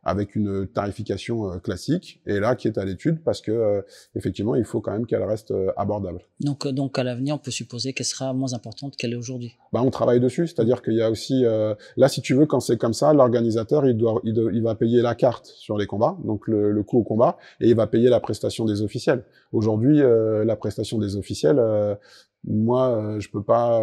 avec une tarification classique et là qui est à l'étude parce que effectivement il faut quand même qu'elle reste abordable. Donc à l'avenir on peut supposer qu'elle sera moins importante qu'elle est aujourd'hui. Bah on travaille dessus, c'est-à-dire qu'il y a aussi là si tu veux quand c'est comme ça l'organisateur il va payer la carte sur les combats donc le coût au combat et il va payer la prestation des officiels. Aujourd'hui la prestation des officiels moi, je peux pas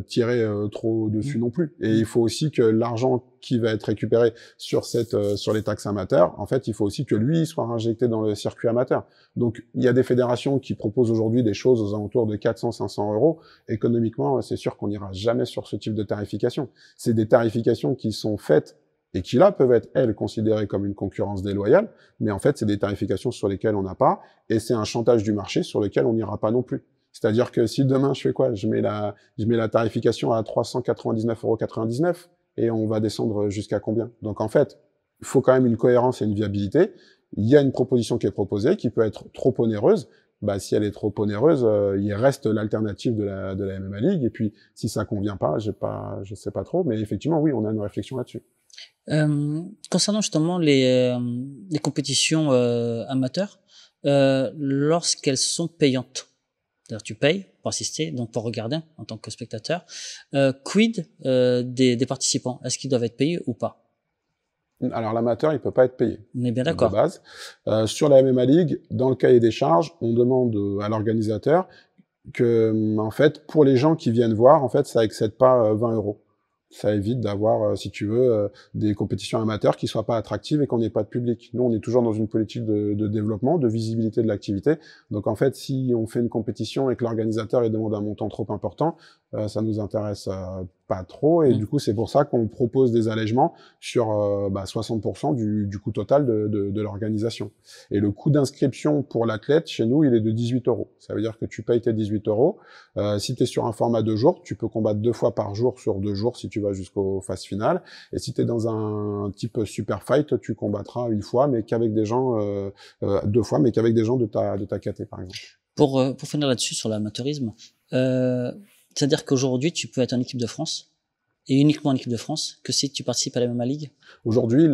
tirer trop dessus non plus. Et il faut aussi que l'argent qui va être récupéré sur sur les taxes amateurs, en fait, il faut aussi que lui soit injecté dans le circuit amateur. Donc, il y a des fédérations qui proposent aujourd'hui des choses aux alentours de 400-500 euros. Économiquement, c'est sûr qu'on n'ira jamais sur ce type de tarification. C'est des tarifications qui sont faites et qui là peuvent être, elles, considérées comme une concurrence déloyale, mais en fait, c'est des tarifications sur lesquelles on n'a pas, et c'est un chantage du marché sur lequel on n'ira pas non plus. C'est-à-dire que si demain je fais quoi? Je mets la tarification à 399,99 € et on va descendre jusqu'à combien? Donc en fait, il faut quand même une cohérence et une viabilité. Il y a une proposition qui est proposée, qui peut être trop onéreuse. Bah, si elle est trop onéreuse, il reste l'alternative de la MMA League. Et puis, si ça convient pas, je sais pas trop. Mais effectivement, oui, on a une réflexion là-dessus. Concernant justement les compétitions amateurs, lorsqu'elles sont payantes, c'est-à-dire tu payes pour assister, donc pour regarder en tant que spectateur, quid des participants? Est-ce qu'ils doivent être payés ou pas? Alors l'amateur, il peut pas être payé. On est bien d'accord. De base. Sur la MMA League, dans le cahier des charges, on demande à l'organisateur que, en fait, pour les gens qui viennent voir, en fait, ça excède pas 20 €. Ça évite d'avoir, si tu veux, des compétitions amateurs qui soient pas attractives et qu'on n'ait pas de public. Nous, on est toujours dans une politique de développement, de visibilité de l'activité. Donc, en fait, si on fait une compétition et que l'organisateur il demande un montant trop important, ça nous intéresse pas trop. Et du coup, c'est pour ça qu'on propose des allègements sur 60% du coût total de l'organisation. Et le coût d'inscription pour l'athlète, chez nous, il est de 18 €. Ça veut dire que tu payes tes 18 €. Si tu es sur un format 2 jours, tu peux combattre 2 fois par jour sur 2 jours si tu vas jusqu'aux phases finales. Et si tu es dans un type super fight, tu combattras une fois, mais qu'avec des gens, 2 fois, mais qu'avec des gens de ta caté, par exemple. Pour finir là-dessus sur l'amateurisme, c'est-à-dire qu'aujourd'hui, tu peux être en équipe de France et uniquement en équipe de France que si tu participes à la MMA League. Aujourd'hui,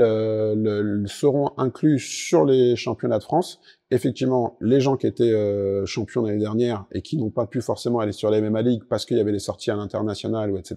seront inclus sur les championnats de France, effectivement, les gens qui étaient champions l'année dernière et qui n'ont pas pu forcément aller sur la MMA League parce qu'il y avait les sorties à l'international ou etc.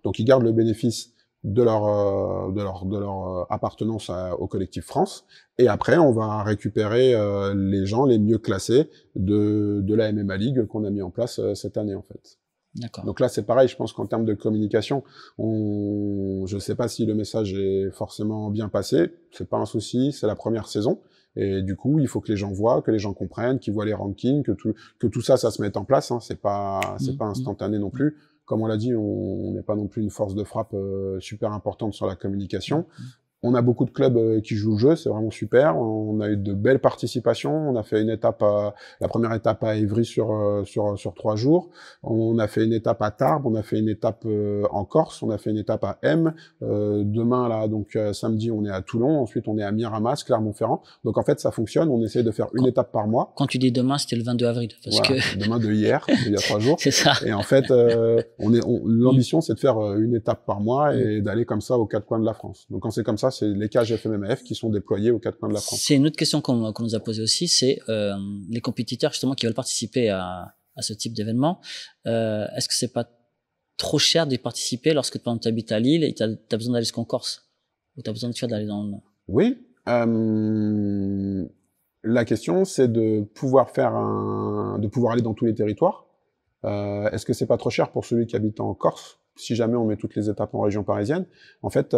Donc, ils gardent le bénéfice de leur appartenance au collectif France. Et après, on va récupérer les gens les mieux classés de la MMA League qu'on a mis en place cette année, en fait. D'accord. Donc là, c'est pareil, je pense qu'en termes de communication, je sais pas si le message est forcément bien passé, c'est pas un souci, c'est la première saison, et du coup, il faut que les gens voient, que les gens comprennent, qu'ils voient les rankings, que tout ça se mette en place, hein, c'est pas instantané non plus. Comme on l'a dit, on n'est pas non plus une force de frappe super importante sur la communication. On a beaucoup de clubs qui jouent le jeu, c'est vraiment super. On a eu de belles participations. On a fait une étape la première étape à Évry sur 3 jours. On a fait une étape à Tarbes. On a fait une étape en Corse. On a fait une étape à M. Demain, là, donc samedi, on est à Toulon. Ensuite, on est à Miramas, Clermont-Ferrand. Donc, en fait, ça fonctionne. On essaie de faire une étape par mois. Quand tu dis demain, c'était le 22 avril. Parce voilà, que... Demain de hier, il y a 3 jours. C'est ça. Et en fait, l'ambition, c'est de faire une étape par mois et d'aller comme ça aux 4 coins de la France. Donc, quand c'est comme ça, c'est les cages FMMAF qui sont déployés aux 4 coins de la France. C'est une autre question qu'on nous a posée aussi, c'est les compétiteurs justement qui veulent participer à ce type d'événement. Est-ce que c'est pas trop cher d'y participer lorsque tu habites à Lille et tu as besoin d'aller jusqu'en Corse? Ou tu as besoin d'aller dans le... Oui. La question, c'est de pouvoir aller dans tous les territoires. Est-ce que c'est pas trop cher pour celui qui habite en Corse? Si jamais on met toutes les étapes en région parisienne, en fait,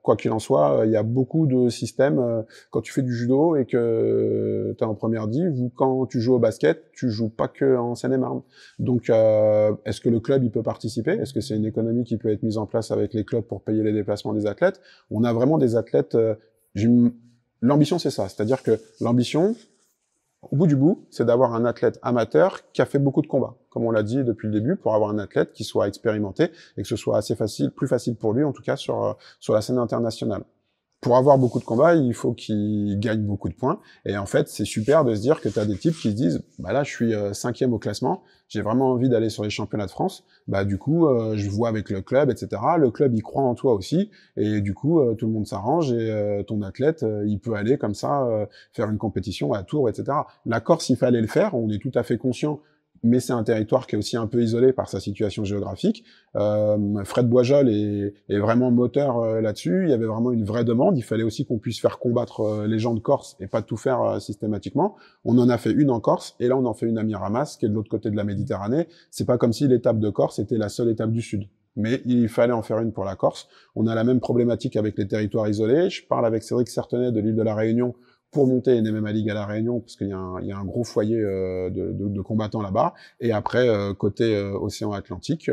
quoi qu'il en soit, il y a beaucoup de systèmes. Quand tu fais du judo et que tu es en première div, ou quand tu joues au basket, tu joues pas que en Seine-et-Marne. Donc, est-ce que le club il peut participer? Est-ce que c'est une économie qui peut être mise en place avec les clubs pour payer les déplacements des athlètes? On a vraiment des athlètes. L'ambition, c'est ça. C'est-à-dire que l'ambition, au bout du bout, c'est d'avoir un athlète amateur qui a fait beaucoup de combats, comme on l'a dit depuis le début, pour avoir un athlète qui soit expérimenté et que ce soit assez facile, plus facile pour lui, en tout cas, sur la scène internationale. Pour avoir beaucoup de combats, il faut qu'il gagne beaucoup de points. Et en fait, c'est super de se dire que tu as des types qui se disent « bah là, je suis 5e au classement, j'ai vraiment envie d'aller sur les championnats de France. Bah du coup, je vois avec le club, etc. Le club, il croit en toi aussi. Et du coup, tout le monde s'arrange et ton athlète, il peut aller comme ça faire une compétition à Tours, etc. » La Corse, il fallait le faire. On est tout à fait conscient mais c'est un territoire qui est aussi un peu isolé par sa situation géographique. Fred Boisjol est vraiment moteur là-dessus. Il y avait vraiment une vraie demande. Il fallait aussi qu'on puisse faire combattre les gens de Corse et pas tout faire systématiquement. On en a fait une en Corse, et là on en fait une à Miramas, qui est de l'autre côté de la Méditerranée. C'est pas comme si l'étape de Corse était la seule étape du Sud. Mais il fallait en faire une pour la Corse. On a la même problématique avec les territoires isolés. Je parle avec Cédric Certenay de l'île de la Réunion pour monter une MMA League à la Réunion, parce qu'il y a un gros foyer de combattants là-bas. Et après, côté océan Atlantique,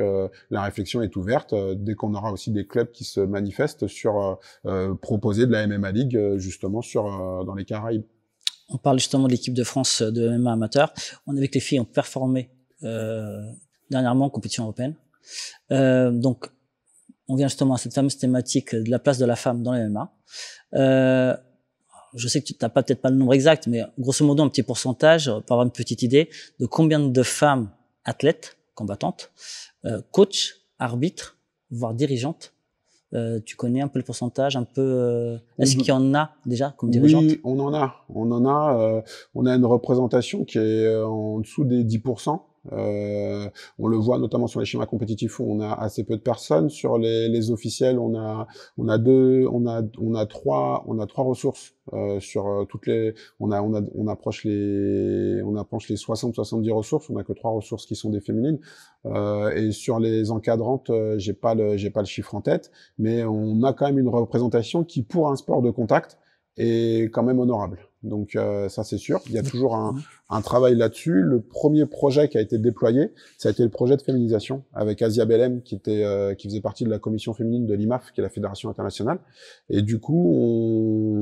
la réflexion est ouverte dès qu'on aura aussi des clubs qui se manifestent sur proposer de la MMA League justement dans les Caraïbes. On parle justement de l'équipe de France de MMA amateur. On a vu que les filles ont performé dernièrement en compétition européenne. Donc, on vient justement à cette fameuse thématique de la place de la femme dans le MMA. Je sais que tu n'as peut-être pas le nombre exact, mais grosso modo, un petit pourcentage, pour avoir une petite idée, de combien de femmes athlètes, combattantes, coachs, arbitres, voire dirigeantes. Tu connais un peu le pourcentage, un peu. Est-ce qu'il y en a déjà comme dirigeantes? Oui, on en a. On a une représentation qui est en dessous des 10%. On le voit notamment sur les schémas compétitifs où on a assez peu de personnes. Sur les officiels, on a trois ressources sur toutes les. On approche les 60-70 ressources. On a que 3 ressources qui sont des féminines. Et sur les encadrantes, j'ai pas le chiffre en tête, mais on a quand même une représentation qui, pour un sport de contact, est quand même honorable. Donc ça c'est sûr, il y a toujours un travail là-dessus. Le premier projet qui a été déployé, ça a été le projet de féminisation avec Asia Belem qui faisait partie de la commission féminine de l'IMAF, qui est la fédération internationale. Et du coup,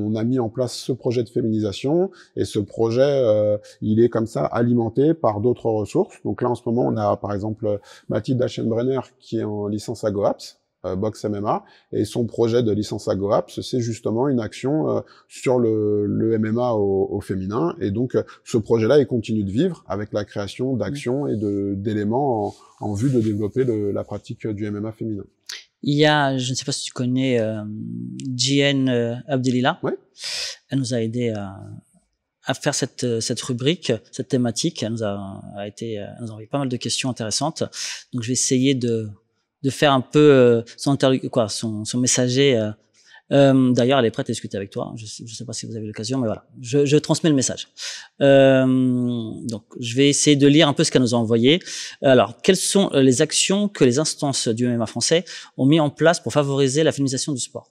on a mis en place ce projet de féminisation, et ce projet, il est comme ça alimenté par d'autres ressources. Donc là en ce moment, on a par exemple Mathilde Aschenbrenner qui est en licence à GOAPS, boxe MMA, et son projet de licence à GOAPS, c'est justement une action sur le MMA au féminin, et donc ce projet-là, il continue de vivre avec la création d'actions et d'éléments en vue de développer la pratique du MMA féminin. Il y a, je ne sais pas si tu connais Jihen Abdelila. Oui. Elle nous a aidé à faire cette rubrique, cette thématique. Elle nous a envoyé pas mal de questions intéressantes. Donc je vais essayer de faire un peu son messager. D'ailleurs, elle est prête à discuter avec toi. Je sais pas si vous avez l'occasion, mais voilà. Je transmets le message. Donc, je vais essayer de lire un peu ce qu'elle nous a envoyé. Alors, quelles sont les actions que les instances du MMA français ont mis en place pour favoriser la féminisation du sport?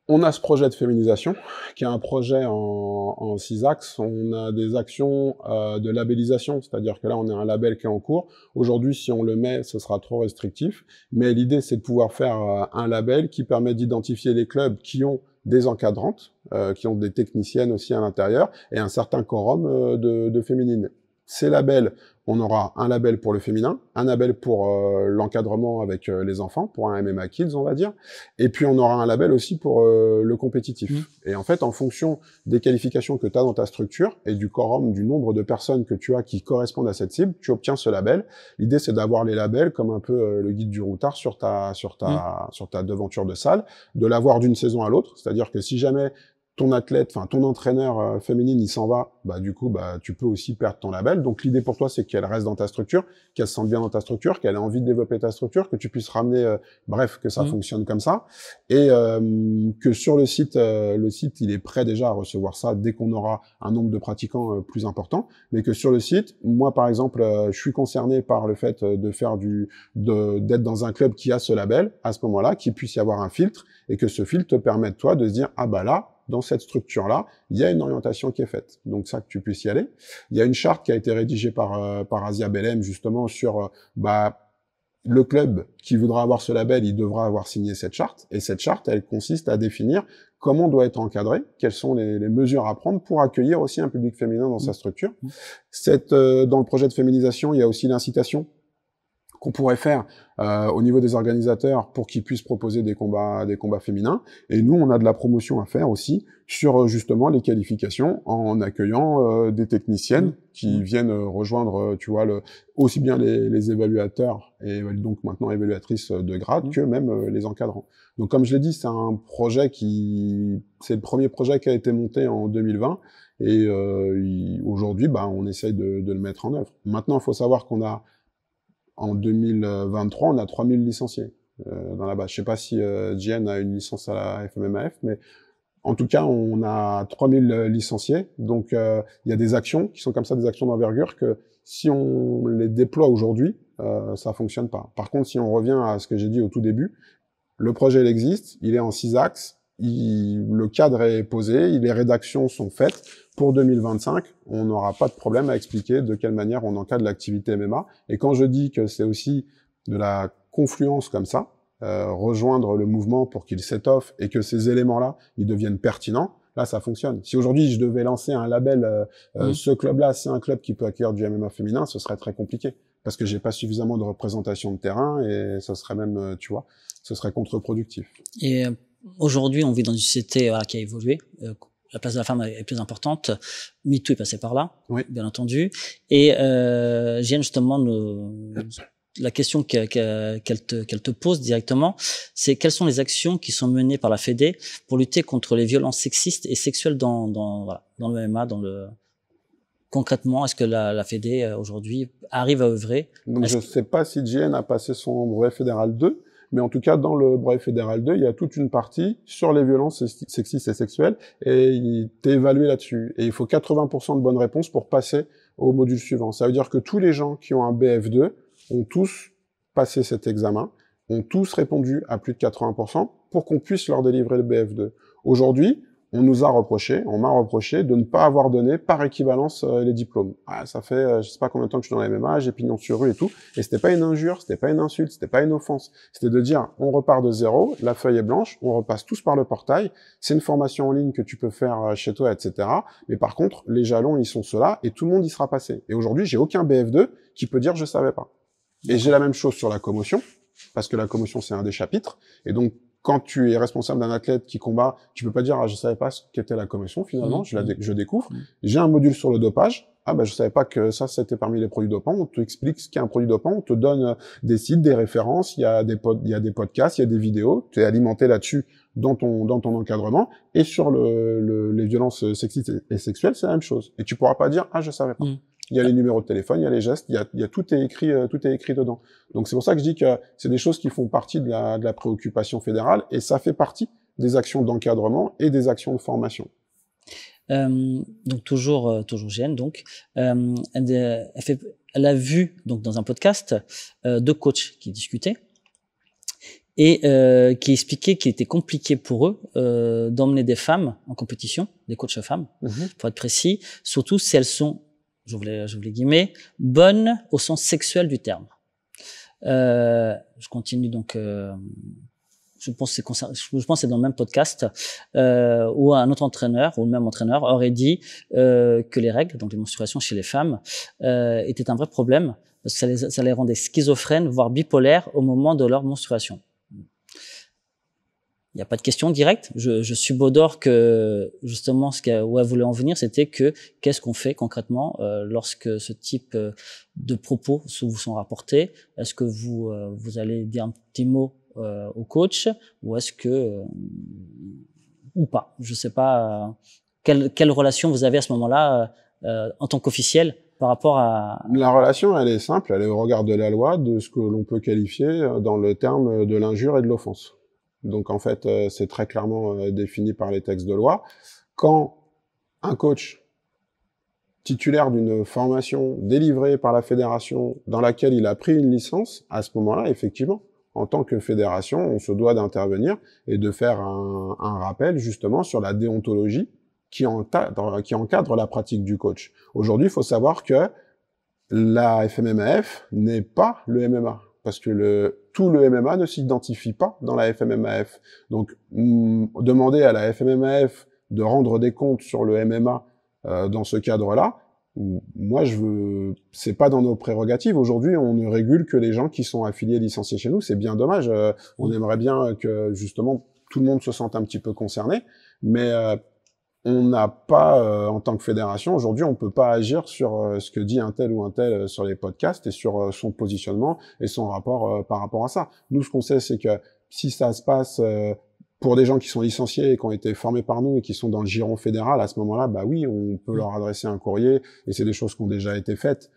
On a ce projet de féminisation, qui est un projet en 6 axes. On a des actions de labellisation, c'est-à-dire que là, on a un label qui est en cours. Aujourd'hui, si on le met, ce sera trop restrictif. Mais l'idée, c'est de pouvoir faire un label qui permet d'identifier les clubs qui ont des encadrantes, qui ont des techniciennes aussi à l'intérieur, et un certain quorum de féminines. Ces labels, on aura un label pour le féminin, un label pour l'encadrement avec les enfants, pour un MMA Kids, on va dire, et puis on aura un label aussi pour le compétitif. Et en fait, en fonction des qualifications que tu as dans ta structure et du quorum, du nombre de personnes que tu as qui correspondent à cette cible, tu obtiens ce label. L'idée, c'est d'avoir les labels comme un peu le guide du routard sur ta devanture de salle, de l'avoir d'une saison à l'autre, c'est-à-dire que si jamais ton athlète, enfin ton entraîneur féminine, il s'en va, du coup, tu peux aussi perdre ton label. Donc l'idée pour toi, c'est qu'elle reste dans ta structure, qu'elle se sente bien dans ta structure, qu'elle ait envie de développer ta structure, que tu puisses ramener, que ça fonctionne comme ça, et que sur le site, il est prêt déjà à recevoir ça dès qu'on aura un nombre de pratiquants plus important, mais que sur le site, moi par exemple, je suis concerné par le fait de faire d'être dans un club qui a ce label, à ce moment-là, qu'il puisse y avoir un filtre, et que ce filtre te permette toi de se dire, là, dans cette structure-là, il y a une orientation qui est faite. Donc ça, que tu puisses y aller. Il y a une charte qui a été rédigée par Asia Belem, justement, sur le club qui voudra avoir ce label, il devra avoir signé cette charte. Et cette charte, elle consiste à définir comment doit être encadré, quelles sont les mesures à prendre pour accueillir aussi un public féminin dans sa structure. Dans le projet de féminisation, il y a aussi l'incitation qu'on pourrait faire au niveau des organisateurs pour qu'ils puissent proposer des combats féminins. Et nous, on a de la promotion à faire aussi sur justement les qualifications en accueillant des techniciennes qui viennent rejoindre, tu vois, aussi bien les évaluateurs et donc maintenant évaluatrices de grade que même les encadrants. Donc comme je l'ai dit, c'est un projet c'est le premier projet qui a été monté en 2020 et aujourd'hui, on essaye de le mettre en œuvre. Maintenant, il faut savoir qu'on a en 2023, on a 3000 licenciés dans la base. Je sais pas si JN a une licence à la FMMAF, mais en tout cas, on a 3000 licenciés. Donc, il y a des actions qui sont comme ça, des actions d'envergure que si on les déploie aujourd'hui, ça fonctionne pas. Par contre, si on revient à ce que j'ai dit au tout début, le projet, il existe, il est en 6 axes, le cadre est posé, les rédactions sont faites. Pour 2025, on n'aura pas de problème à expliquer de quelle manière on encadre l'activité MMA. Et quand je dis que c'est aussi de la confluence comme ça, rejoindre le mouvement pour qu'il s'étoffe et que ces éléments-là, ils deviennent pertinents, là, ça fonctionne. Si aujourd'hui, je devais lancer un label, ce club-là, c'est un club qui peut accueillir du MMA féminin, ce serait très compliqué. Parce que j'ai pas suffisamment de représentation de terrain et ça serait même, tu vois, ce serait contre-productif. Et aujourd'hui, on vit dans une société qui a évolué. La place de la femme est plus importante. MeToo est passé par là, oui, bien entendu. Et Jeanne, justement, la question qu'elle te pose directement, c'est quelles sont les actions qui sont menées par la Fédé pour lutter contre les violences sexistes et sexuelles dans le MMA, concrètement, est-ce que la Fédé aujourd'hui arrive à œuvrer? Donc je sais pas si JN a passé son brevet fédéral 2, mais en tout cas, dans le brevet fédéral 2, il y a toute une partie sur les violences sexistes et sexuelles, et il t'est évalué là-dessus. Et il faut 80% de bonnes réponses pour passer au module suivant. Ça veut dire que tous les gens qui ont un BF2 ont tous passé cet examen, ont tous répondu à plus de 80% pour qu'on puisse leur délivrer le BF2. Aujourd'hui, on m'a reproché de ne pas avoir donné par équivalence les diplômes. Ah, ça fait je sais pas combien de temps que je suis dans la MMA, j'ai pignon sur rue et tout, et c'était pas une injure, c'était pas une insulte, c'était pas une offense. C'était de dire, on repart de zéro, la feuille est blanche, on repasse tous par le portail, c'est une formation en ligne que tu peux faire chez toi, etc. Mais par contre, les jalons, ils sont ceux-là, et tout le monde y sera passé. Et aujourd'hui, j'ai aucun BF2 qui peut dire je savais pas. Et j'ai la même chose sur la commotion, parce que la commotion, c'est un des chapitres, et donc, quand tu es responsable d'un athlète qui combat, tu peux pas dire, je savais pas ce qu'était la commotion, finalement, je découvre. J'ai un module sur le dopage. Je savais pas que ça, c'était parmi les produits dopants. On t'explique ce qu'est un produit dopant, on te donne des sites, des références, il y a des podcasts, il y a des vidéos, tu es alimenté là-dessus dans ton encadrement. Et sur les violences sexistes et sexuelles, c'est la même chose. Et tu pourras pas dire, je savais pas. Il y a les numéros de téléphone, il y a les gestes, il y a tout est écrit dedans. Donc c'est pour ça que je dis que c'est des choses qui font partie de la préoccupation fédérale et ça fait partie des actions d'encadrement et des actions de formation. Donc toujours Jeanne, donc elle a vu donc dans un podcast deux coachs qui discutaient et qui expliquaient qu'il était compliqué pour eux d'emmener des femmes en compétition, des coachs femmes, pour être précis, surtout si elles sont, je voulais guillemets, bonnes au sens sexuel du terme. Je continue donc. Je pense que c'est dans le même podcast où un autre entraîneur ou le même entraîneur aurait dit que les règles, donc les menstruations chez les femmes, étaient un vrai problème parce que ça les rendait schizophrènes, voire bipolaires au moment de leur menstruation. Il n'y a pas de question directe. Je subodore que justement où elle voulait en venir, c'était que qu'est-ce qu'on fait concrètement lorsque ce type de propos vous sont rapportés. Est-ce que vous allez dire un petit mot au coach ou est-ce que ou pas? Je sais pas quelle relation vous avez à ce moment-là en tant qu'officiel par rapport à... La relation, elle est simple, elle est au regard de la loi, de ce que l'on peut qualifier dans le terme de l'injure et de l'offense. Donc en fait, c'est très clairement défini par les textes de loi. Quand un coach titulaire d'une formation délivrée par la fédération dans laquelle il a pris une licence, à ce moment-là, effectivement, en tant que fédération, on se doit d'intervenir et de faire un rappel justement sur la déontologie qui encadre la pratique du coach. Aujourd'hui, il faut savoir que la FMMAF n'est pas le MMA. Parce que tout le MMA ne s'identifie pas dans la FMMAF. Donc, demander à la FMMAF de rendre des comptes sur le MMA dans ce cadre-là, Moi, c'est pas dans nos prérogatives. Aujourd'hui, on ne régule que les gens qui sont affiliés, licenciés chez nous. C'est bien dommage. On aimerait bien que, justement, tout le monde se sente un petit peu concerné. Mais, on n'a pas, en tant que fédération, aujourd'hui, on peut pas agir sur ce que dit un tel ou un tel sur les podcasts et sur son positionnement et son rapport par rapport à ça. Nous, ce qu'on sait, c'est que si ça se passe pour des gens qui sont licenciés et qui ont été formés par nous et qui sont dans le giron fédéral, à ce moment-là, bah oui, on peut leur adresser un courrier et c'est des choses qui ont déjà été faites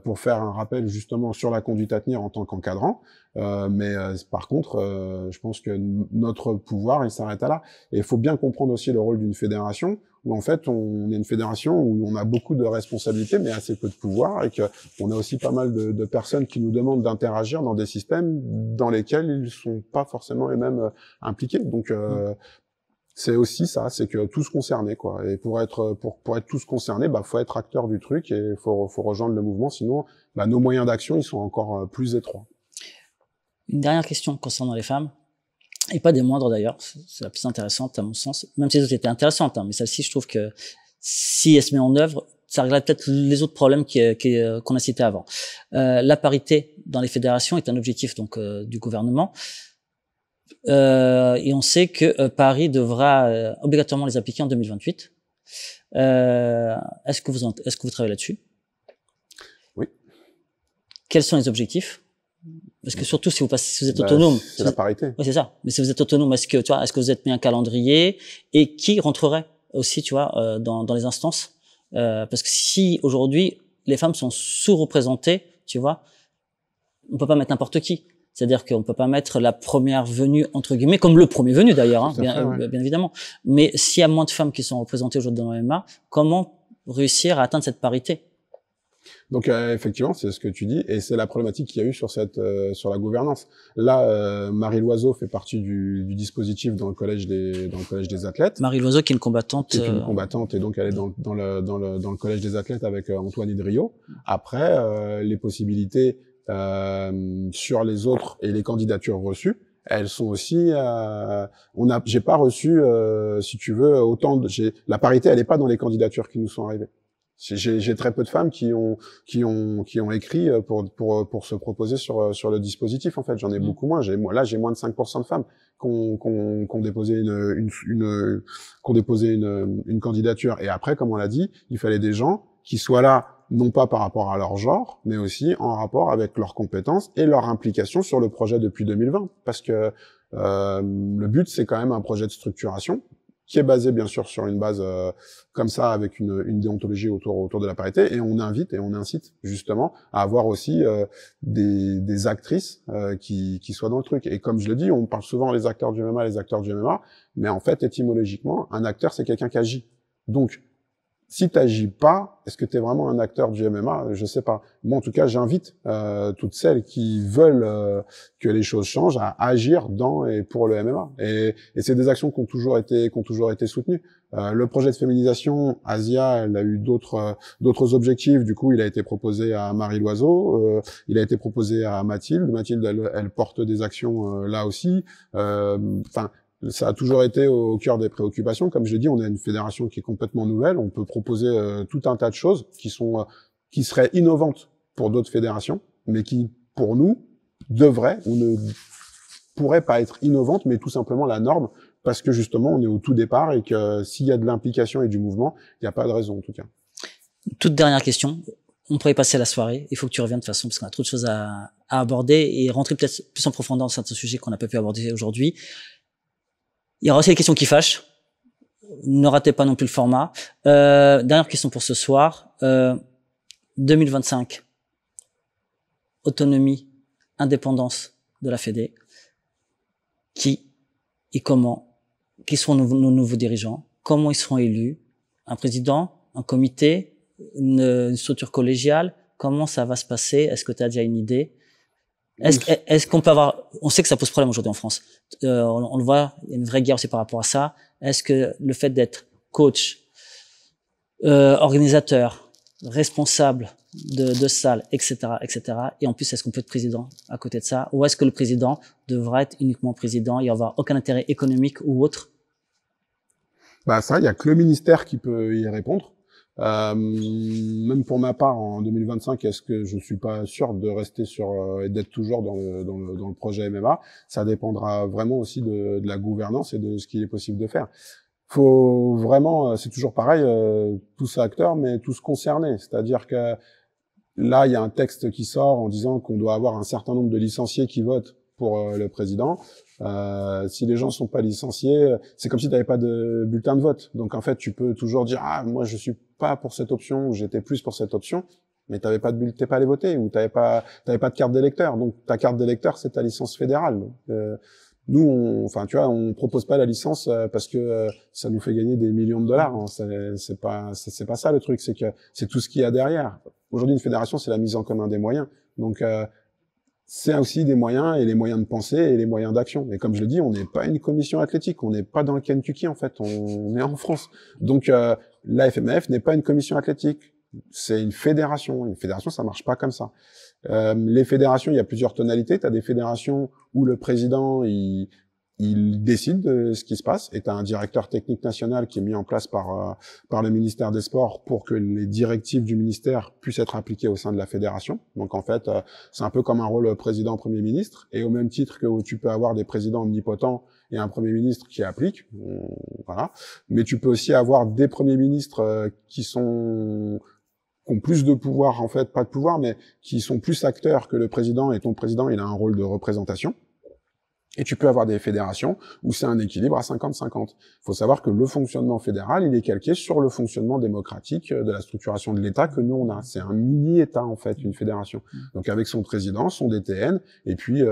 pour faire un rappel justement sur la conduite à tenir en tant qu'encadrant. Par contre, je pense que notre pouvoir, il s'arrête à là. Et il faut bien comprendre aussi le rôle d'une fédération où en fait, on est une fédération où on a beaucoup de responsabilités mais assez peu de pouvoir et que on a aussi pas mal de personnes qui nous demandent d'interagir dans des systèmes dans lesquels ils sont pas forcément les mêmes impliqués. Donc c'est aussi ça, c'est que tous concernés, quoi. Et pour être tous concernés, bah faut être acteur du truc et faut rejoindre le mouvement, sinon bah, nos moyens d'action ils sont encore plus étroits. Une dernière question concernant les femmes, et pas des moindres d'ailleurs, c'est la plus intéressante à mon sens, même si les autres étaient intéressantes, hein, mais celle-ci je trouve que si elle se met en œuvre, ça réglerait peut-être les autres problèmes qu'on a cités avant. La parité dans les fédérations est un objectif donc du gouvernement. Et on sait que Paris devra obligatoirement les appliquer en 2028. Est-ce que vous travaillez là-dessus? Oui. Quels sont les objectifs? Parce que surtout si vous êtes autonome, c'est la parité. Oui, c'est ça. Mais si vous êtes autonome, est-ce que vous êtes mis un calendrier et qui rentrerait aussi, dans les instances? Parce que si aujourd'hui les femmes sont sous-représentées, on peut pas mettre n'importe qui. C'est-à-dire qu'on peut pas mettre la première venue, entre guillemets, comme le premier venu d'ailleurs, hein, bien évidemment. Mais s'il y a moins de femmes qui sont représentées aujourd'hui dans le MMA, comment réussir à atteindre cette parité? Donc effectivement, c'est ce que tu dis, et c'est la problématique qu'il y a eu sur sur la gouvernance. Là, Marie Loiseau fait partie du dispositif dans le collège des athlètes. Marie Loiseau qui est une combattante. Qui est une combattante, et donc elle est dans le collège des athlètes avec Antoine Hidrio. Après, les possibilités sur les autres et les candidatures reçues, elles sont aussi j'ai pas reçu si tu veux la parité, elle est pas dans les candidatures qui nous sont arrivées. J'ai très peu de femmes qui ont écrit pour se proposer sur le dispositif, en fait. J'en ai beaucoup moins. J'ai moins de 5% de femmes qui ont déposé une candidature. Et après, comme on l'a dit, il fallait des gens qui soient là non pas par rapport à leur genre, mais aussi en rapport avec leurs compétences et leur implication sur le projet depuis 2020. Parce que le but, c'est quand même un projet de structuration qui est basé bien sûr sur une base comme ça, avec une déontologie autour de la parité, et on invite et on incite justement à avoir aussi des actrices qui soient dans le truc. Et comme je le dis, on parle souvent les acteurs du MMA, mais en fait, étymologiquement, un acteur, c'est quelqu'un qui agit. Donc, si t'agis pas, est-ce que t'es vraiment un acteur du MMA? Je sais pas. Moi, en tout cas, j'invite toutes celles qui veulent que les choses changent à agir dans et pour le MMA. Et c'est des actions qui ont toujours été soutenues. Le projet de féminisation, Asia, elle a eu d'autres objectifs. Du coup, il a été proposé à Marie Loiseau, il a été proposé à Mathilde. Mathilde, elle porte des actions là aussi. Enfin. Ça a toujours été au cœur des préoccupations. Comme je l'ai dit, on est une fédération qui est complètement nouvelle. On peut proposer tout un tas de choses qui seraient innovantes pour d'autres fédérations, mais qui, pour nous, devraient ou ne pourraient pas être innovantes, mais tout simplement la norme, parce que justement, on est au tout départ et que s'il y a de l'implication et du mouvement, il n'y a pas de raison en tout cas. Toute dernière question. On pourrait passer la soirée. Il faut que tu reviennes de toute façon, parce qu'on a trop de choses à aborder et rentrer peut-être plus en profondeur dans certains sujets qu'on n'a pas pu aborder aujourd'hui. Il y aura aussi des questions qui fâchent. Ne ratez pas non plus le format. Dernière question pour ce soir. 2025. Autonomie, indépendance de la Fédé. Qui et comment? Qui seront nos nouveaux dirigeants? Comment ils seront élus? Un président? Un comité? Une structure collégiale? Comment ça va se passer? Est-ce que tu as déjà une idée? Est-ce qu'on peut avoir, on sait que ça pose problème aujourd'hui en France. On le voit, il y a une vraie guerre aussi par rapport à ça. Est-ce que le fait d'être coach, organisateur, responsable de salle, etc., et en plus, est-ce qu'on peut être président à côté de ça? Ou est-ce que le président devra être uniquement président, il n'y aura aucun intérêt économique ou autre? Bah ça, il y a que le ministère qui peut y répondre. Même pour ma part, en 2025, est-ce que je suis pas sûr de rester sur et d'être toujours dans le projet MMA? Ça dépendra vraiment aussi de la gouvernance et de ce qu'il est possible de faire. Faut vraiment, c'est toujours pareil, tous acteurs, mais tous concernés. C'est-à-dire que là, il y a un texte qui sort en disant qu'on doit avoir un certain nombre de licenciés qui votent pour le président. Si les gens sont pas licenciés, c'est comme si tu n'avais pas de bulletin de vote. Donc en fait, tu peux toujours dire moi je suis pas pour cette option ou j'étais plus pour cette option, mais t'avais pas de bulletin, t'es pas allé voter ou t'avais pas de carte d'électeur. Donc ta carte d'électeur, c'est ta licence fédérale. Nous, on propose pas la licence parce que ça nous fait gagner des millions de dollars. Hein. C'est pas ça le truc, c'est que c'est tout ce qu'il y a derrière. Aujourd'hui, une fédération, c'est la mise en commun des moyens. Donc c'est aussi des moyens et les moyens de penser et les moyens d'action. Et comme je le dis, on n'est pas une commission athlétique, on n'est pas dans le Kentucky en fait, on est en France. Donc la FMF n'est pas une commission athlétique, c'est une fédération. Une fédération, ça marche pas comme ça. Les fédérations, il y a plusieurs tonalités. Tu as des fédérations où le président il décide de ce qui se passe, et tu as un directeur technique national qui est mis en place par le ministère des Sports pour que les directives du ministère puissent être appliquées au sein de la fédération. Donc en fait, c'est un peu comme un rôle président-premier ministre, et au même titre que tu peux avoir des présidents omnipotents et un premier ministre qui applique, voilà. Mais tu peux aussi avoir des premiers ministres qui ont plus de pouvoir, en fait, pas de pouvoir, mais qui sont plus acteurs que le président, et ton président, il a un rôle de représentation. Et tu peux avoir des fédérations où c'est un équilibre à 50-50. Il faut savoir que le fonctionnement fédéral, il est calqué sur le fonctionnement démocratique de la structuration de l'État que nous, on a. C'est un mini-État, en fait, une fédération. Donc avec son président, son DTN, et puis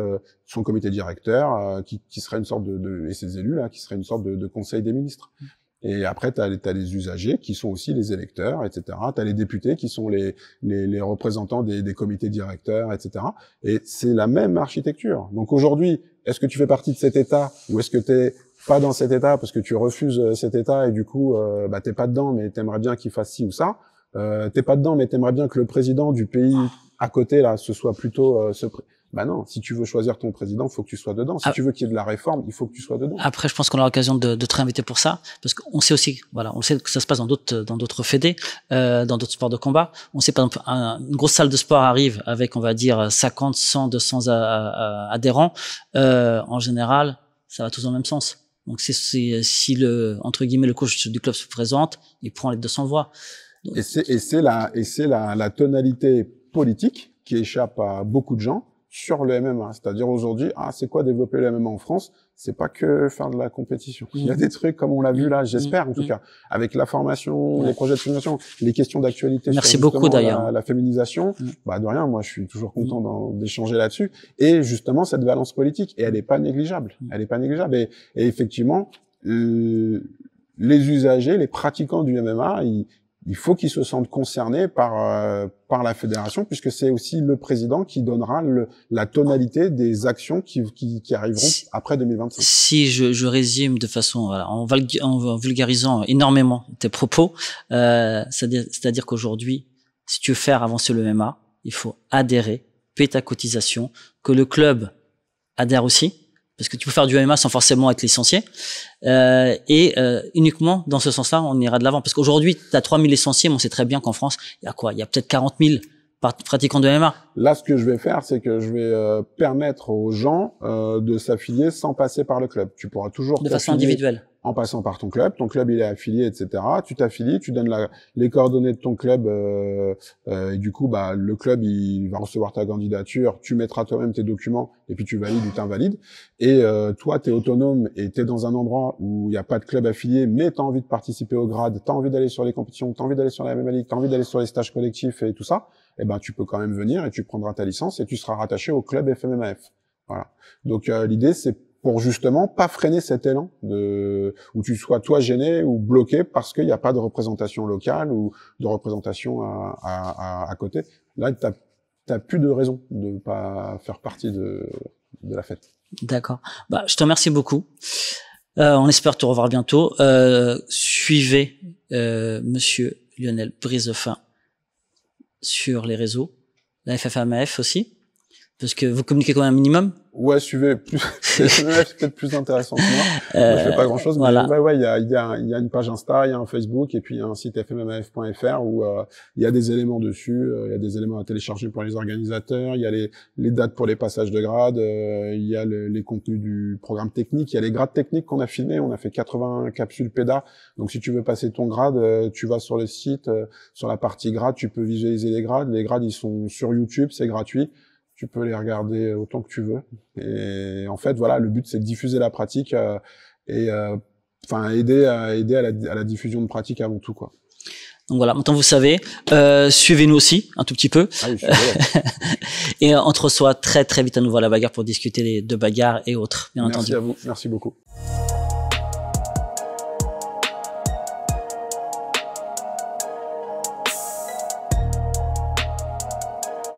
son comité directeur, qui serait une sorte et ses élus, là, qui serait une sorte de conseil des ministres. Et après, t'as les usagers qui sont aussi les électeurs, etc. T'as les députés qui sont les représentants des comités directeurs, etc. Et c'est la même architecture. Donc aujourd'hui, est-ce que tu fais partie de cet État ou est-ce que t'es pas dans cet État parce que tu refuses cet État et du coup, t'es pas dedans mais t'aimerais bien qu'il fasse ci ou ça. T'es pas dedans mais t'aimerais bien que le président du pays à côté là, ce soit plutôt non, si tu veux choisir ton président, il faut que tu sois dedans. Si tu veux qu'il y ait de la réforme, il faut que tu sois dedans. Après, je pense qu'on aura l'occasion de te réinviter pour ça, parce qu'on sait aussi, on sait que ça se passe dans d'autres fédés, dans d'autres sports de combat. On sait, par exemple, une grosse salle de sport arrive avec, on va dire, 50, 100, 200 adhérents. En général, ça va tous dans le même sens. Donc, si entre guillemets, le coach du club se présente, il prend les 200 voix. Donc, et c'est la tonalité politique qui échappe à beaucoup de gens sur le MMA. C'est-à-dire aujourd'hui, c'est quoi développer le MMA en France? C'est pas que faire de la compétition. Il y a des trucs comme on l'a vu là, j'espère en tout cas, avec la formation, les projets de formation, les questions d'actualité. Merci beaucoup d'ailleurs. La féminisation. De rien, moi je suis toujours content d'échanger là-dessus. Et justement cette balance politique, et elle est pas négligeable. Elle est pas négligeable. Et effectivement, les usagers, les pratiquants du MMA, il faut qu'ils se sentent concernés par la fédération, puisque c'est aussi le président qui donnera la tonalité des actions qui arriveront après 2025. Si je résume de façon, en vulgarisant énormément tes propos, c'est-à-dire qu'aujourd'hui, si tu veux faire avancer le MMA, il faut adhérer, payer ta cotisation, que le club adhère aussi. Parce que tu peux faire du MMA sans forcément être licencié. Uniquement dans ce sens-là, on ira de l'avant. Parce qu'aujourd'hui, tu as 3000 licenciés, mais on sait très bien qu'en France, il y a quoi? Il y a peut-être 40 000 pratiquants de MMA. Là, ce que je vais faire, c'est que je vais permettre aux gens de s'affilier sans passer par le club. Tu pourras toujours de façon individuelle. En passant par ton club il est affilié, etc. Tu t'affilies, tu donnes les coordonnées de ton club, et du coup, le club il va recevoir ta candidature, tu mettras toi-même tes documents, et puis tu valides ou t'invalides. Et toi, t'es autonome et t'es dans un endroit où il n'y a pas de club affilié, mais t'as envie de participer au grade, t'as envie d'aller sur les compétitions, t'as envie d'aller sur la MMA League, t'as envie d'aller sur les stages collectifs et tout ça. Tu peux quand même venir et tu prendras ta licence et tu seras rattaché au club FMMAF. Voilà. Donc l'idée c'est pour justement pas freiner cet élan où tu sois toi gêné ou bloqué parce qu'il n'y a pas de représentation locale ou de représentation à côté. Là, t'as plus de raison de pas faire partie de la fête. D'accord. Je te remercie beaucoup. On espère te revoir bientôt. Suivez Monsieur Lionel Brisefin sur les réseaux, la FFMAF aussi. Parce que vous communiquez quand même un minimum. Ouais, suivez plus. C'est peut-être plus intéressant que moi. Moi, je fais pas grand chose, voilà. mais ouais, il y a une page Insta, il y a un Facebook et puis il y a un site fmmaf.fr où il y a des éléments dessus, il y a des éléments à télécharger pour les organisateurs, il y a les dates pour les passages de grade, il y a les contenus du programme technique, il y a les grades techniques qu'on a filmés, on a fait 80 capsules PEDA. Donc si tu veux passer ton grade, tu vas sur le site, sur la partie grade, tu peux visualiser les grades. Les grades, ils sont sur YouTube, c'est gratuit. Tu peux les regarder autant que tu veux. Et en fait, voilà, le but, c'est de diffuser la pratique et aider à la diffusion de pratique avant tout, quoi. Donc voilà, maintenant vous savez, suivez-nous aussi un tout petit peu. Ah oui, je et on se reçoit très très vite à nouveau à la bagarre pour discuter de bagarres et autres, bien entendu. Merci à vous, merci beaucoup.